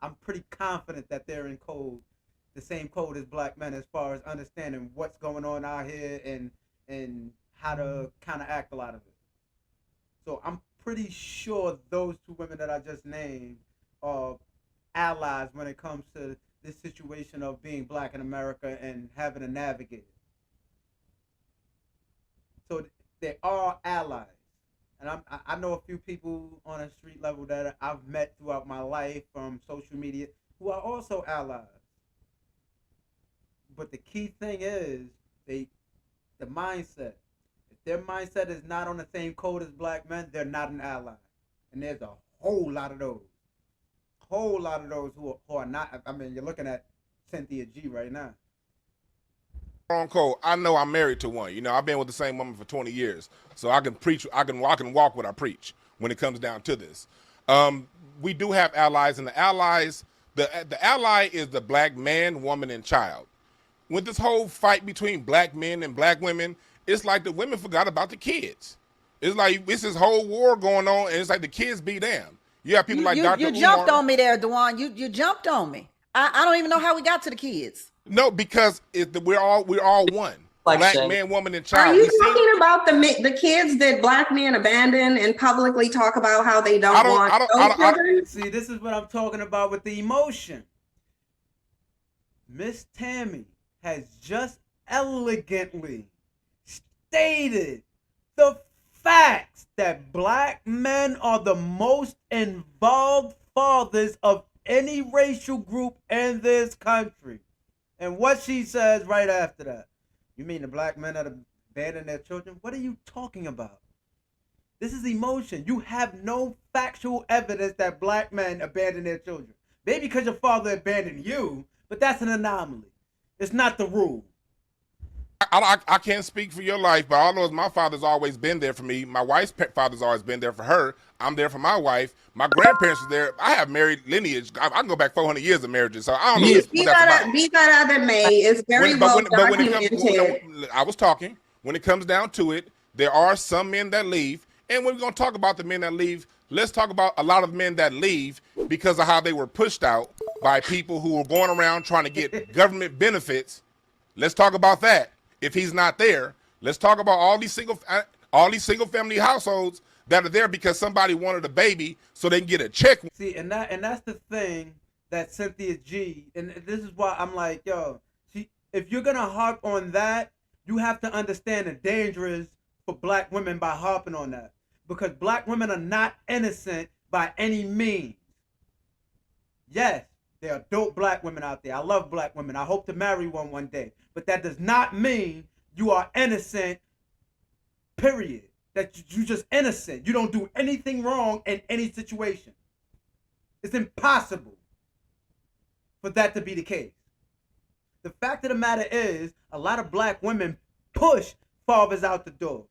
I'm pretty confident that they're in code, the same code as black men as far as understanding what's going on out here and how to counteract a lot of it. So I'm pretty sure those two women that I just named are allies when it comes to this situation of being black in America and having to navigate it. So they are allies. And I know a few people on a street level that I've met throughout my life from social media who are also allies. But the key thing is the mindset. If their mindset is not on the same code as black men, they're not an ally. And there's a whole lot of those. Whole lot of those who are not. I mean, you're looking at Cynthia G right now. On code, I know I'm married to one. You know, I've been with the same woman for 20 years, so I can preach. I can walk what I preach when it comes down to this. We do have allies, and the allies, the ally is the black man, woman, and child. With this whole fight between black men and black women, it's like the women forgot about the kids. It's like it's this whole war going on, and it's like the kids be damned. You have people like Dr. You Umar. jumped on me there, Dewan. You jumped on me. I don't even know how we got to the kids. No, because we're all one. Black man, woman, and child. Are you talking about the kids that black men abandon and publicly talk about how they don't want those children? See, this is what I'm talking about with the emotion. Miss Tammy has just elegantly stated the facts that black men are the most involved fathers of any racial group in this country. And what she says right after that, you mean the black men that abandon their children? What are you talking about? This is emotion. You have no factual evidence that black men abandon their children. Maybe because your father abandoned you, but that's an anomaly. It's not the rule. I can't speak for your life, but all I know is my father's always been there for me. My wife's father's always been there for her. I'm there for my wife. My grandparents were there. I have married lineage. I can go back 400 years of marriages, so I don't know Be that as it may, it's very well documented. I was talking. When it comes down to it, there are some men that leave, and when we're going to talk about the men that leave, let's talk about a lot of men that leave because of how they were pushed out by people who were going around trying to get government benefits. Let's talk about that. If he's not there, let's talk about all these single family households that are there because somebody wanted a baby so they can get a check. See, and that's the thing that Cynthia G, and this is why I'm like, yo, see, if you're gonna harp on that, you have to understand the dangers for black women by harping on that. Because black women are not innocent by any means. Yes, there are dope black women out there. I love black women. I hope to marry one day. But that does not mean you are innocent, period. That you're just innocent. You don't do anything wrong in any situation. It's impossible for that to be the case. The fact of the matter is, a lot of black women push fathers out the door.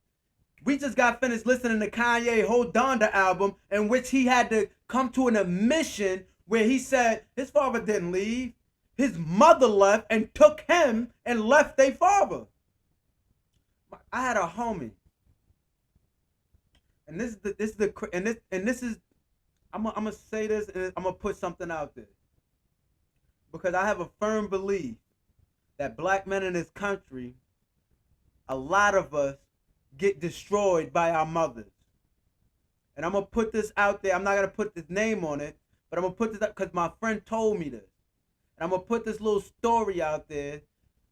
We just got finished listening to Kanye's whole Donda album in which he had to come to an admission where he said his father didn't leave. His mother left and took him and left their father. I had a homie. And I'm gonna say this and I'm gonna put something out there. Because I have a firm belief that black men in this country, a lot of us get destroyed by our mothers. And I'm gonna put this out there. I'm not gonna put this name on it, but I'm gonna put this up because my friend told me this. And I'm gonna put this little story out there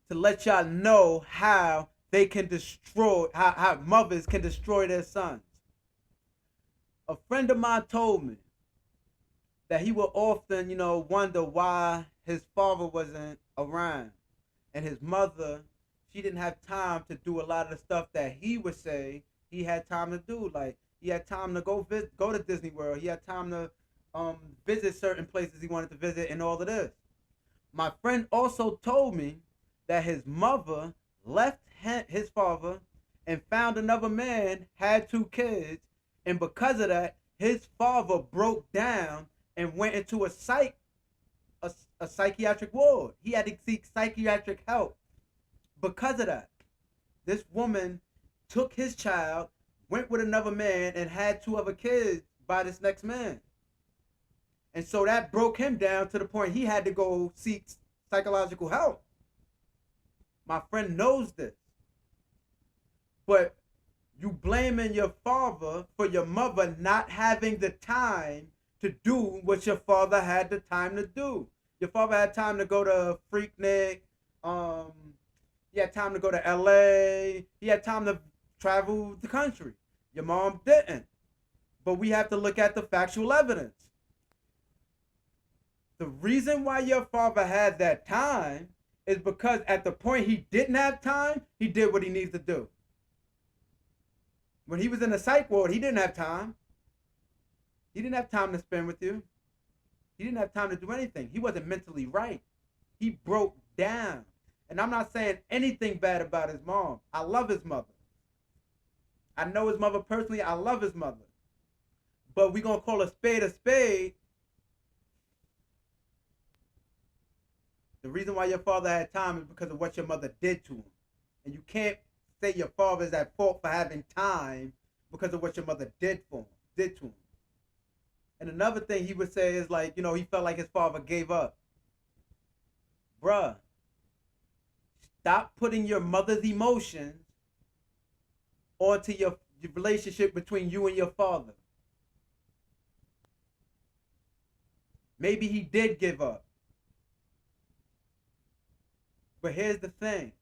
to let y'all know how they can destroy, how mothers can destroy their sons. A friend of mine told me that he would often, wonder why his father wasn't around. And his mother, she didn't have time to do a lot of the stuff that he would say he had time to do. Like, he had time to go to Disney World. He had time to visit certain places he wanted to visit and all of this. My friend also told me that his mother left his father and found another man, had 2 kids, and because of that, his father broke down and went into a psychiatric ward. He had to seek psychiatric help. Because of that, this woman took his child, went with another man, and had 2 other kids by this next man. And so that broke him down to the point he had to go seek psychological help. My friend knows this. But You blaming your father for your mother not having the time to do what your father had the time to do. Your father had time to go to Freaknik. He had time to go to LA. He had time to travel the country. Your mom didn't. But we have to look at the factual evidence. The reason why your father had that time is because at the point he didn't have time, he did what he needs to do. When he was in the psych ward, he didn't have time. He didn't have time to spend with you. He didn't have time to do anything. He wasn't mentally right. He broke down. And I'm not saying anything bad about his mom. I love his mother. I know his mother personally. I love his mother. But we're going to call a spade a spade. The reason why your father had time is because of what your mother did to him. And you can't say your father is at fault for having time because of what your mother did to him. And another thing he would say is like, you know, he felt like his father gave up. Bruh, stop putting your mother's emotions onto your relationship between you and your father. Maybe he did give up. But here's the thing.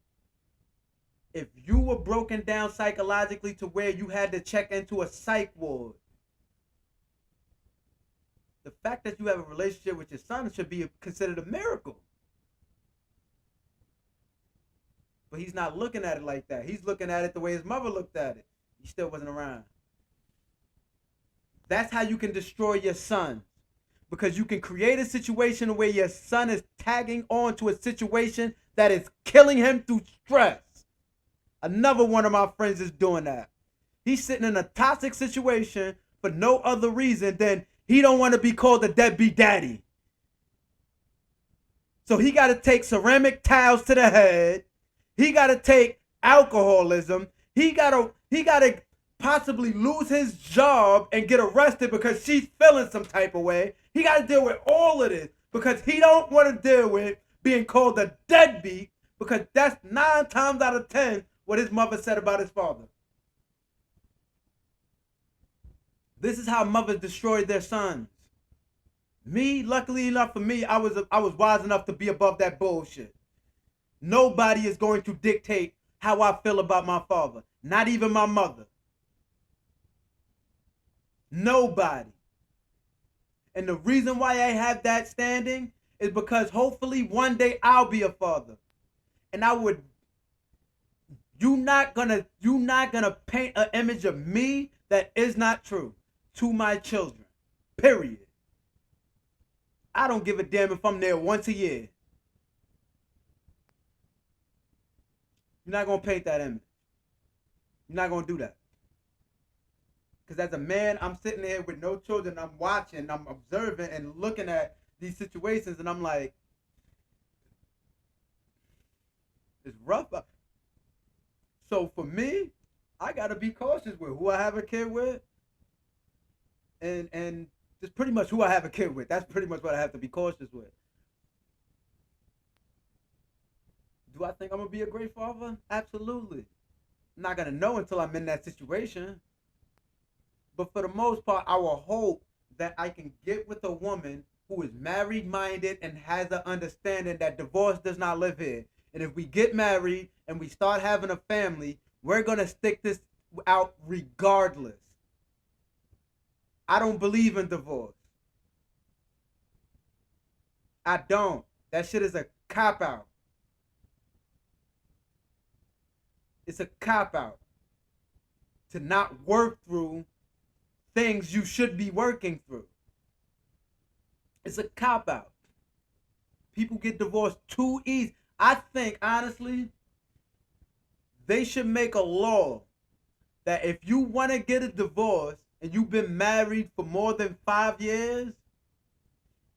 If you were broken down psychologically to where you had to check into a psych ward, the fact that you have a relationship with your son should be considered a miracle. But he's not looking at it like that. He's looking at it the way his mother looked at it. He still wasn't around. That's how you can destroy your son. Because you can create a situation where your son is tagging on to a situation that is killing him through stress. Another one of my friends is doing that. He's sitting in a toxic situation for no other reason than he don't want to be called a deadbeat daddy. So he got to take ceramic tiles to the head. He got to take alcoholism. He got to possibly lose his job and get arrested because she's feeling some type of way. He got to deal with all of this because he don't want to deal with being called a deadbeat, because that's 9 times out of 10 what his mother said about his father. This is how mothers destroyed their sons. Me, luckily enough for me, I was wise enough to be above that bullshit. Nobody is going to dictate how I feel about my father. Not even my mother. Nobody. And the reason why I have that standing is because hopefully one day I'll be a father. And you're not gonna paint an image of me that is not true to my children. Period. I don't give a damn if I'm there once a year. You're not gonna paint that image. You're not gonna do that. Because as a man, I'm sitting there with no children. I'm watching, I'm observing and looking at these situations, and I'm like, it's rough. So for me, I gotta be cautious with who I have a kid with, and just pretty much who I have a kid with. That's pretty much what I have to be cautious with. Do I think I'm gonna be a great father? Absolutely. I'm not gonna know until I'm in that situation. But for the most part, I will hope that I can get with a woman who is married-minded and has an understanding that divorce does not live here. And if we get married and we start having a family, we're going to stick this out regardless. I don't believe in divorce. I don't. That shit is a cop-out. It's a cop-out to not work through things you should be working through. It's a cop-out. People get divorced too easy. I think, honestly, they should make a law that if you want to get a divorce and you've been married for more than 5 years,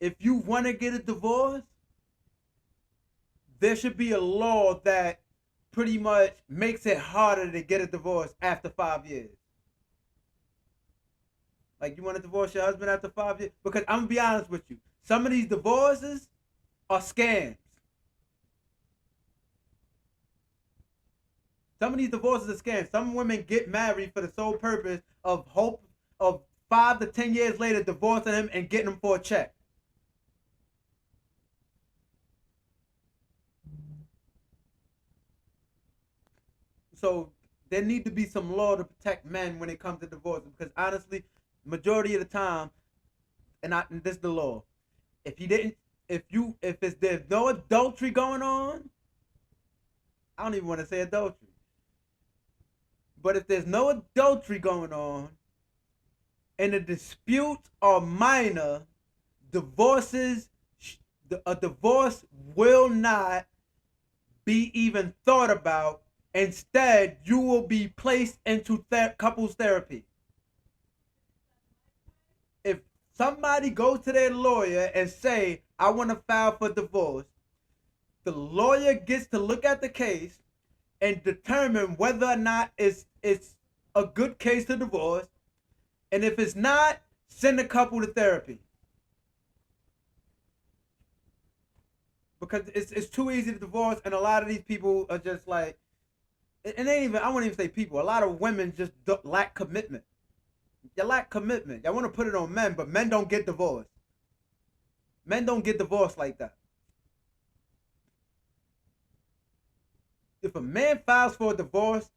if you want to get a divorce, there should be a law that pretty much makes it harder to get a divorce after 5 years. Like, you want to divorce your husband after 5 years? Because I'm going to be honest with you. Some of these divorces are scams. Some of these divorces are scams. Some women get married for the sole purpose of hope of 5 to 10 years later divorcing him and getting him for a check. So there need to be some law to protect men when it comes to divorce, because honestly, majority of the time, and this is the law. If there's no adultery going on, I don't even want to say adultery. But if there's no adultery going on and the disputes are minor, a divorce will not be even thought about. Instead, you will be placed into couples therapy. If somebody goes to their lawyer and say, I want to file for divorce, the lawyer gets to look at the case and determine whether or not it's a good case to divorce. And if it's not, send the couple to therapy. Because it's too easy to divorce, and a lot of these people are just like, and I wouldn't even say people, a lot of women just lack commitment. You lack commitment. Y'all want to put it on men, but men don't get divorced. Men don't get divorced like that. If a man files for a divorce,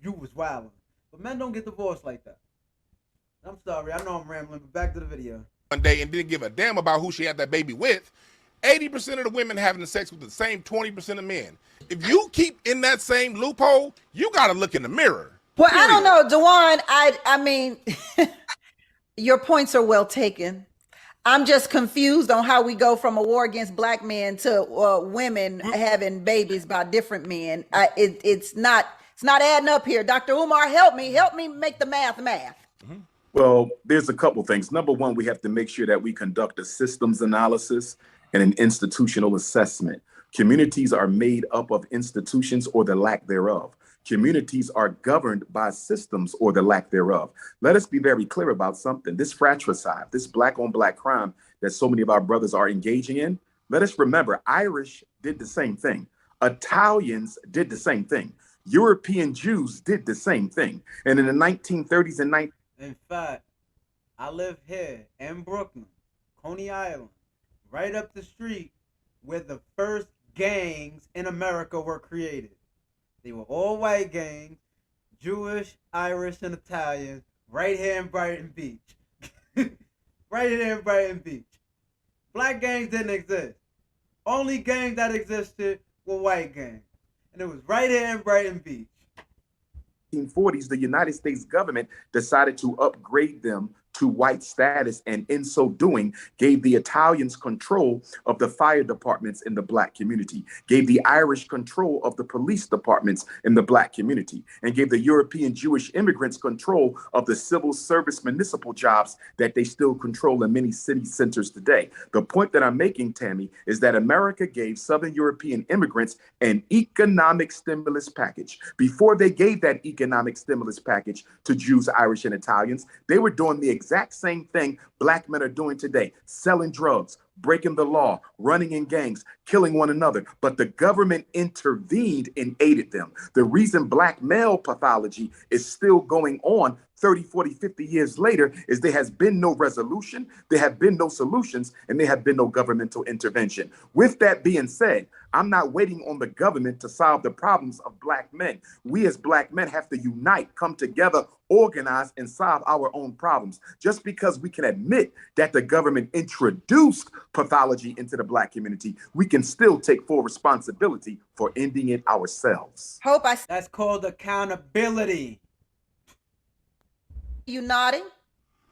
you was wilding. But men don't get divorced like that. I'm sorry, I know I'm rambling, but back to the video. One day and didn't give a damn about who she had that baby with. 80% of the women having the sex with the same 20% of men. If you keep in that same loophole, you got to look in the mirror. Well, Period. I don't know, Dewan. I mean, your points are well taken. I'm just confused on how we go from a war against black men to women having babies by different men. It's not adding up here. DR.Umar, help me make the math. Well, there's a couple things. Number one, we have to make sure that we conduct a systems analysis and an institutional assessment. Communities are made up of institutions or the lack thereof. Communities are governed by systems or the lack thereof. Let us be very clear about something. This fratricide, this black on black crime that so many of our brothers are engaging in, let us remember, Irish did the same thing. Italians did the same thing. European Jews did the same thing. And in the 1930s and In fact, I live here in Brooklyn, Coney Island, right up the street where the first gangs in America were created. They were all white gangs, Jewish, Irish, and Italian, right here in Brighton Beach. Right here in Brighton Beach. Black gangs didn't exist. Only gangs that existed were white gangs. And it was right here in Brighton Beach. 1940s, the United States government decided to upgrade them to white status, and in so doing, gave the Italians control of the fire departments in the black community, gave the Irish control of the police departments in the black community, and gave the European Jewish immigrants control of the civil service municipal jobs that they still control in many city centers today. The point that I'm making, Tammy, is that America gave Southern European immigrants an economic stimulus package. Before they gave that economic stimulus package to Jews, Irish, and Italians, they were doing the exact same thing black men are doing today, selling drugs, breaking the law, running in gangs, killing one another. But the government intervened and aided them. The reason black male pathology is still going on 30, 40, 50 years later is there has been no resolution, there have been no solutions, and there have been no governmental intervention. With that being said, I'm not waiting on the government to solve the problems of black men. We as black men have to unite, come together, organize, and solve our own problems. Just because we can admit that the government introduced pathology into the black community, we can still take full responsibility for ending it ourselves. That's called accountability. You nodding?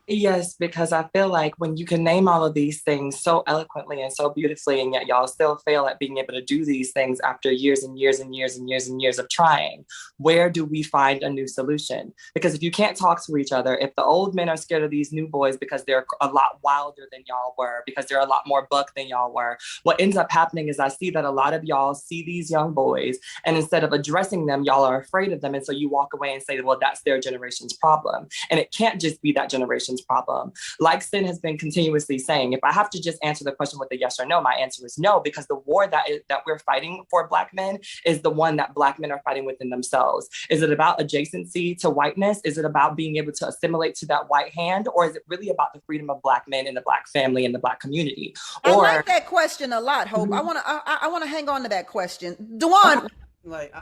Yes, because I feel like when you can name all of these things so eloquently and so beautifully, and yet y'all still fail at being able to do these things after years and years and years and years and years of trying, where do we find a new solution? Because if you can't talk to each other, if the old men are scared of these new boys because they're a lot wilder than y'all were, because they're a lot more buck than y'all were, what ends up happening is I see that a lot of y'all see these young boys, and instead of addressing them, y'all are afraid of them. And so you walk away and say, well, that's their generation's problem. And it can't just be that generation's reparations problem. Like Sin has been continuously saying, if I have to just answer the question with a yes or no, my answer is no, because the war that we're fighting for Black men is the one that Black men are fighting within themselves. Is it about adjacency to whiteness? Is it about being able to assimilate to that white hand? Or is it really about the freedom of Black men in the Black family and the Black community? I like that question a lot, Hope. I wanna hang on to that question. Dewan. Like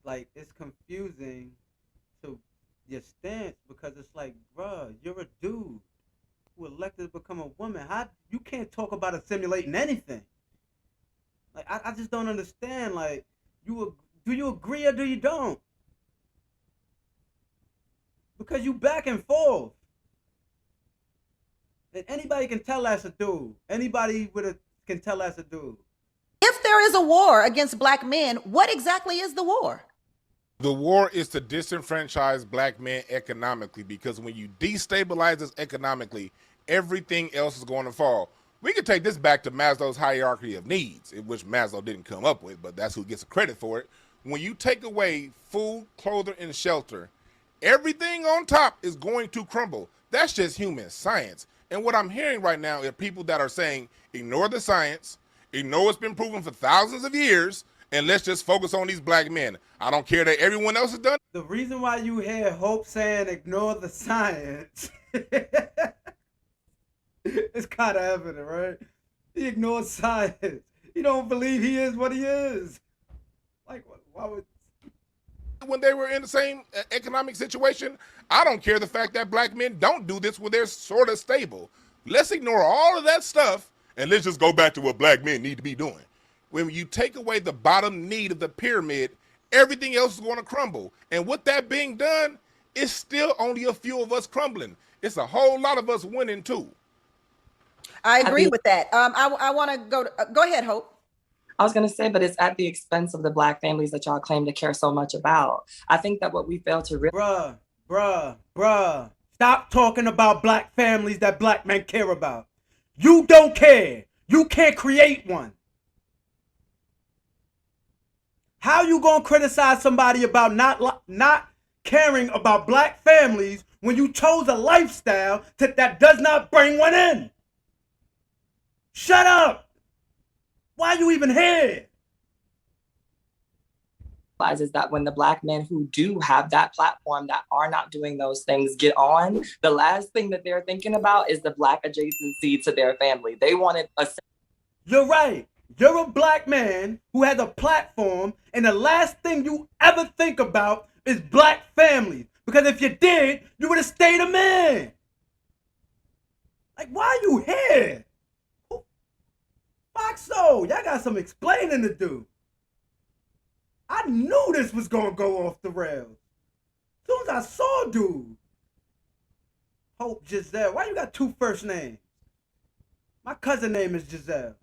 like it's confusing to your stance, because it's like, bruh, you're a dude who elected to become a woman. How you can't talk about assimilating anything? Like I just don't understand. Like do you agree or do you don't? Because you back and forth. And anybody can tell that's a dude. Anybody can tell that's a dude. If there is a war against Black men, what exactly is the war? The war is to disenfranchise Black men economically, because when you destabilize us economically, everything else is going to fall. We can take this back to Maslow's hierarchy of needs, in which Maslow didn't come up with, but that's who gets the credit for it. When you take away food, clothing, and shelter, everything on top is going to crumble. That's just human science. And what I'm hearing right now are people that are saying, ignore the science, ignore what's been proven for thousands of years, and let's just focus on these Black men. I don't care that everyone else has done. The reason why you hear Hope saying ignore the science it's kind of evident, right? He ignores science. He don't believe he is what he is. Like, why would... When they were in the same economic situation, I don't care the fact that Black men don't do this when they're sort of stable. Let's ignore all of that stuff and let's just go back to what Black men need to be doing. When you take away the bottom need of the pyramid, everything else is going to crumble. And with that being done, it's still only a few of us crumbling. It's a whole lot of us winning too. I agree with that. I want to go ahead, Hope. I was going to say, but it's at the expense of the Black families that y'all claim to care so much about. I think that what we fail to realize... Bruh. Stop talking about Black families that Black men care about. You don't care. You can't create one. How you gonna criticize somebody about not caring about Black families when you chose a lifestyle that does not bring one in? Shut up! Why are you even here? Is that when the Black men who do have that platform that are not doing those things get on, the last thing that they're thinking about is the Black adjacency to their family. They wanted a... You're right. You're a Black man who has a platform, and the last thing you ever think about is Black families. Because if you did, you would have stayed a man. Like, why are you here? Foxo, y'all got some explaining to do. I knew this was gonna go off the rails. As soon as I saw dude. Hope Giselle. Why you got two first names? My cousin name is Giselle.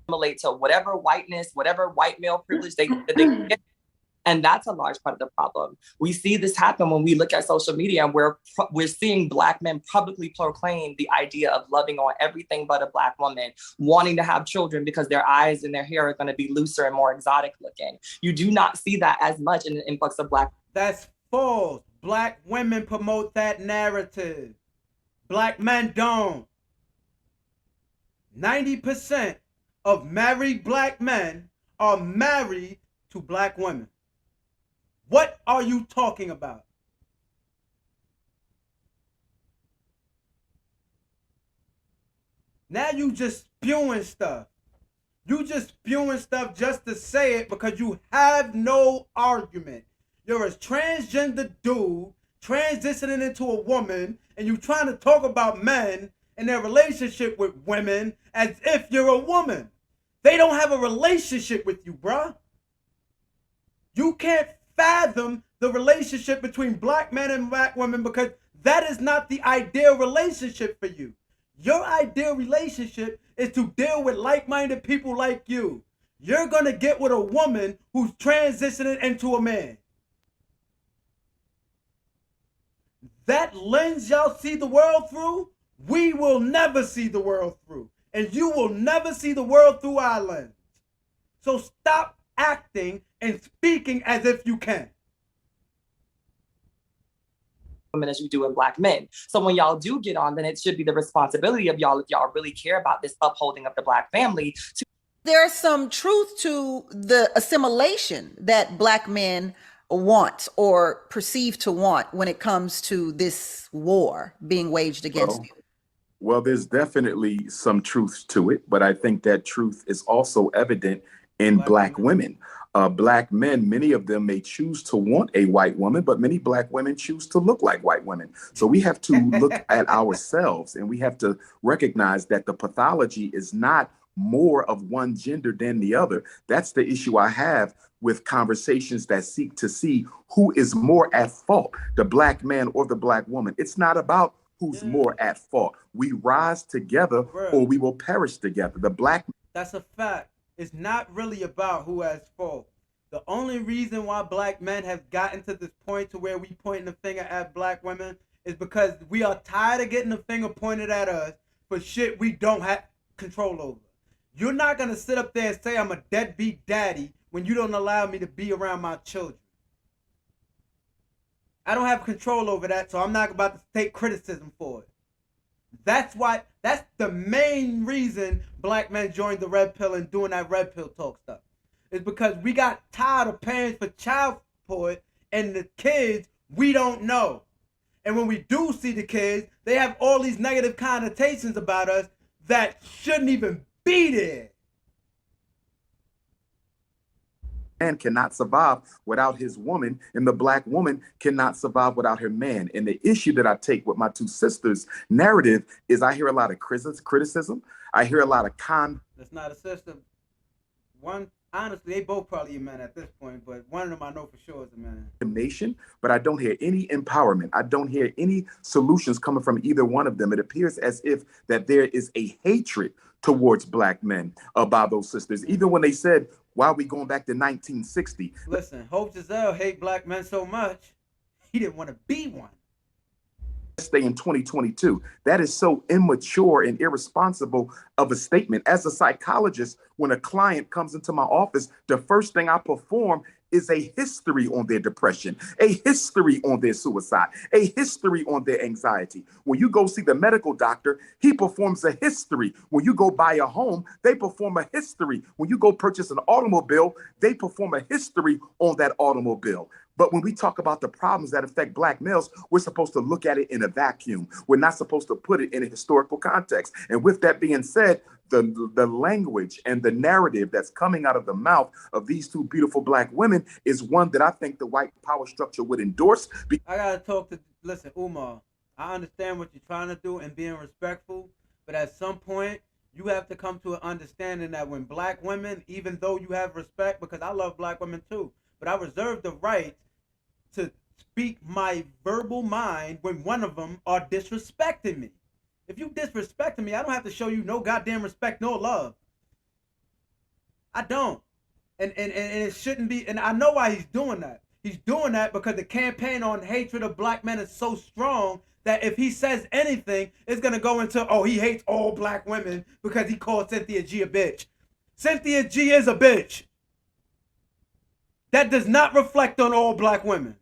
Relate to whatever whiteness, whatever white male privilege they get. And that's a large part of the problem. We see this happen when we look at social media, and we're seeing Black men publicly proclaim the idea of loving on everything but a Black woman, wanting to have children because their eyes and their hair are going to be looser and more exotic looking. You do not see that as much in the influx of Black. That's false. Black women promote that narrative. Black men don't. 90% of married Black men are married to Black women. What are you talking about? Now you just spewing stuff. You just spewing stuff just to say it because you have no argument. You're a transgender dude transitioning into a woman, and you trying to talk about men and their relationship with women as if you're a woman. They don't have a relationship with you, bruh. You can't fathom the relationship between Black men and Black women because that is not the ideal relationship for you. Your ideal relationship is to deal with like-minded people like you. You're going to get with a woman who's transitioning into a man. That lens y'all see the world through, we will never see the world through. And you will never see the world through our lens. So stop acting and speaking as if you can. women as you do in Black men. So when y'all do get on, then it should be the responsibility of y'all, if y'all really care about this upholding of the Black family, to There's some truth to the assimilation that Black men want or perceive to want when it comes to this war being waged against Well, you. well, there's definitely some truth to it, but I think that truth is also evident in Black women. Black men, many of them may choose to want a white woman, but many Black women choose to look like white women. So we have to look at ourselves, and we have to recognize that the pathology is not more of one gender than the other. That's the issue I have with conversations that seek to see who is more at fault, the Black man or the Black woman. It's not about who's more at fault. We rise together or we will perish together. The Black. That's a fact. It's not really about who has fault. The only reason why Black men have gotten to this point to where we pointing the finger at Black women is because we are tired of getting the finger pointed at us for shit we don't have control over. You're not gonna sit up there and say I'm a deadbeat daddy when you don't allow me to be around my children. I don't have control over that, so I'm not about to take criticism for it. That's the main reason Black men joined the red pill and doing that red pill talk stuff. It's because we got tired of paying for child support and the kids we don't know. And when we do see the kids, they have all these negative connotations about us that shouldn't even be there. Man cannot survive without his woman, and the Black woman cannot survive without her man. And the issue that I take with my two sisters' narrative is I hear a lot of criticism. I hear a lot of That's not a system. One, honestly, they both probably a man at this point, but one of them I know for sure is a man. Condemnation, but I don't hear any empowerment. I don't hear any solutions coming from either one of them. It appears as if that there is a hatred towards Black men by those sisters. Even when they said, why are we going back to 1960? Listen, Hope Giselle hate Black men so much, he didn't want to be one. Stay in 2022. That is so immature and irresponsible of a statement. As a psychologist, when a client comes into my office, the first thing I perform is a history on their depression, a history on their suicide, a history on their anxiety. When you go see the medical doctor, he performs a history. When you go buy a home, they perform a history. When you go purchase an automobile, they perform a history on that automobile. But when we talk about the problems that affect Black males, we're supposed to look at it in a vacuum. We're not supposed to put it in a historical context. And with that being said, the language and the narrative that's coming out of the mouth of these two beautiful Black women is one that I think the white power structure would endorse. I gotta talk to, listen, Umar, I understand what you're trying to do and being respectful, but at some point, you have to come to an understanding that when Black women, even though you have respect, because I love Black women too, but I reserve the right to speak my verbal mind when one of them are disrespecting me. If you disrespecting me, I don't have to show you no goddamn respect nor love. I don't. And it shouldn't be, and I know why he's doing that. He's doing that because the campaign on hatred of Black men is so strong that if he says anything, it's gonna go into, oh, he hates all Black women because he called Cynthia G a bitch. Cynthia G is a bitch. That does not reflect on all Black women.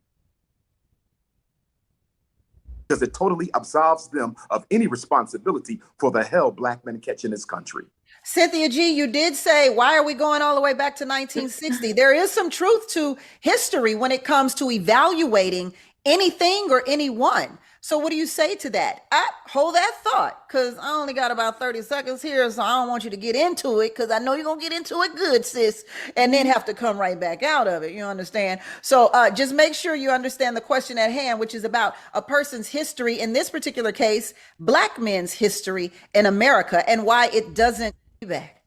Because it totally absolves them of any responsibility for the hell Black men catch in this country. Cynthia G, you did say, why are we going all the way back to 1960? There is some truth to history when it comes to evaluating anything or anyone. So what do you say to that? Hold that thought, because I only got about 30 seconds here, so I don't want you to get into it, because I know you're going to get into it good, sis, and then have to come right back out of it. You understand? So just make sure you understand the question at hand, which is about a person's history, in this particular case, Black men's history in America, and why it doesn't be back.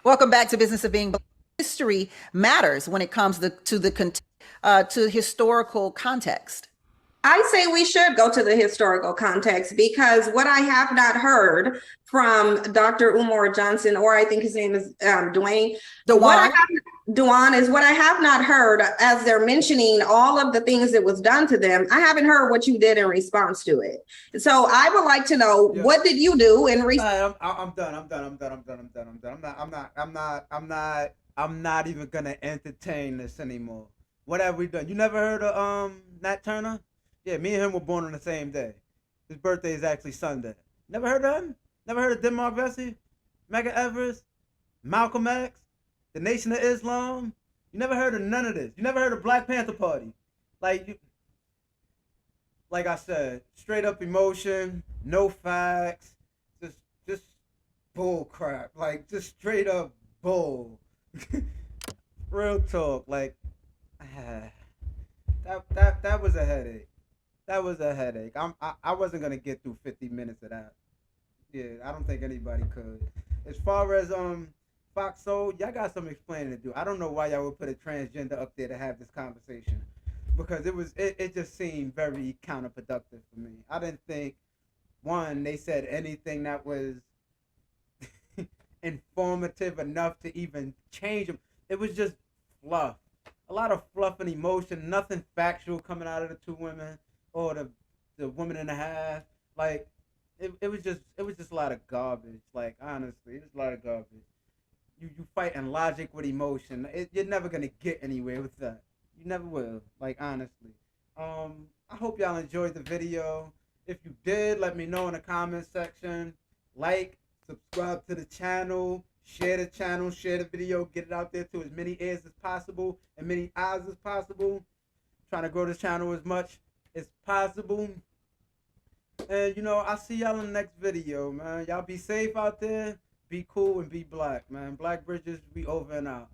Welcome back to Business of Being Black. History matters when it comes to historical context. I say we should go to the historical context, because what I have not heard from Dr.Umar Johnson, or I think his name is Dwayne, Duan, is what I have not heard as they're mentioning all of the things that was done to them. I haven't heard what you did in response to it. So I would like to know, what did you do in response? I'm done. I'm not even gonna entertain this anymore. What have we done? You never heard of Nat Turner? Yeah, me and him were born on the same day. His birthday is actually Sunday. Never heard of him? Never heard of Denmark Vesey? Medgar Evers? Malcolm X? The Nation of Islam? You never heard of none of this. You never heard of Black Panther Party. Like I said, straight up emotion, no facts, just bull crap. Like just straight up bull. Real talk. Like that was a headache. That was a headache. I wasn't gonna get through 50 minutes of that. Yeah, I don't think anybody could. As far as Fox Soul, y'all got some explaining to do. I don't know why y'all would put a transgender up there to have this conversation, because it just seemed very counterproductive for me. I didn't think one they said anything that was informative enough to even change them. It was just fluff, a lot of fluff and emotion, nothing factual coming out of the two women or the woman and a half. Like it was just a lot of garbage. Like honestly, it was a lot of garbage. You fighting logic with emotion. You're never gonna get anywhere with that. You never will. Like honestly. I hope y'all enjoyed the video. If you did, let me know in the comment section. Like, subscribe to the channel, share the video, get it out there to as many ears as possible and many eyes as possible. Trying to grow this channel as much as possible. And I'll see y'all in the next video, man. Y'all be safe out there, be cool, and be black, man. Black Bridges, we over and out.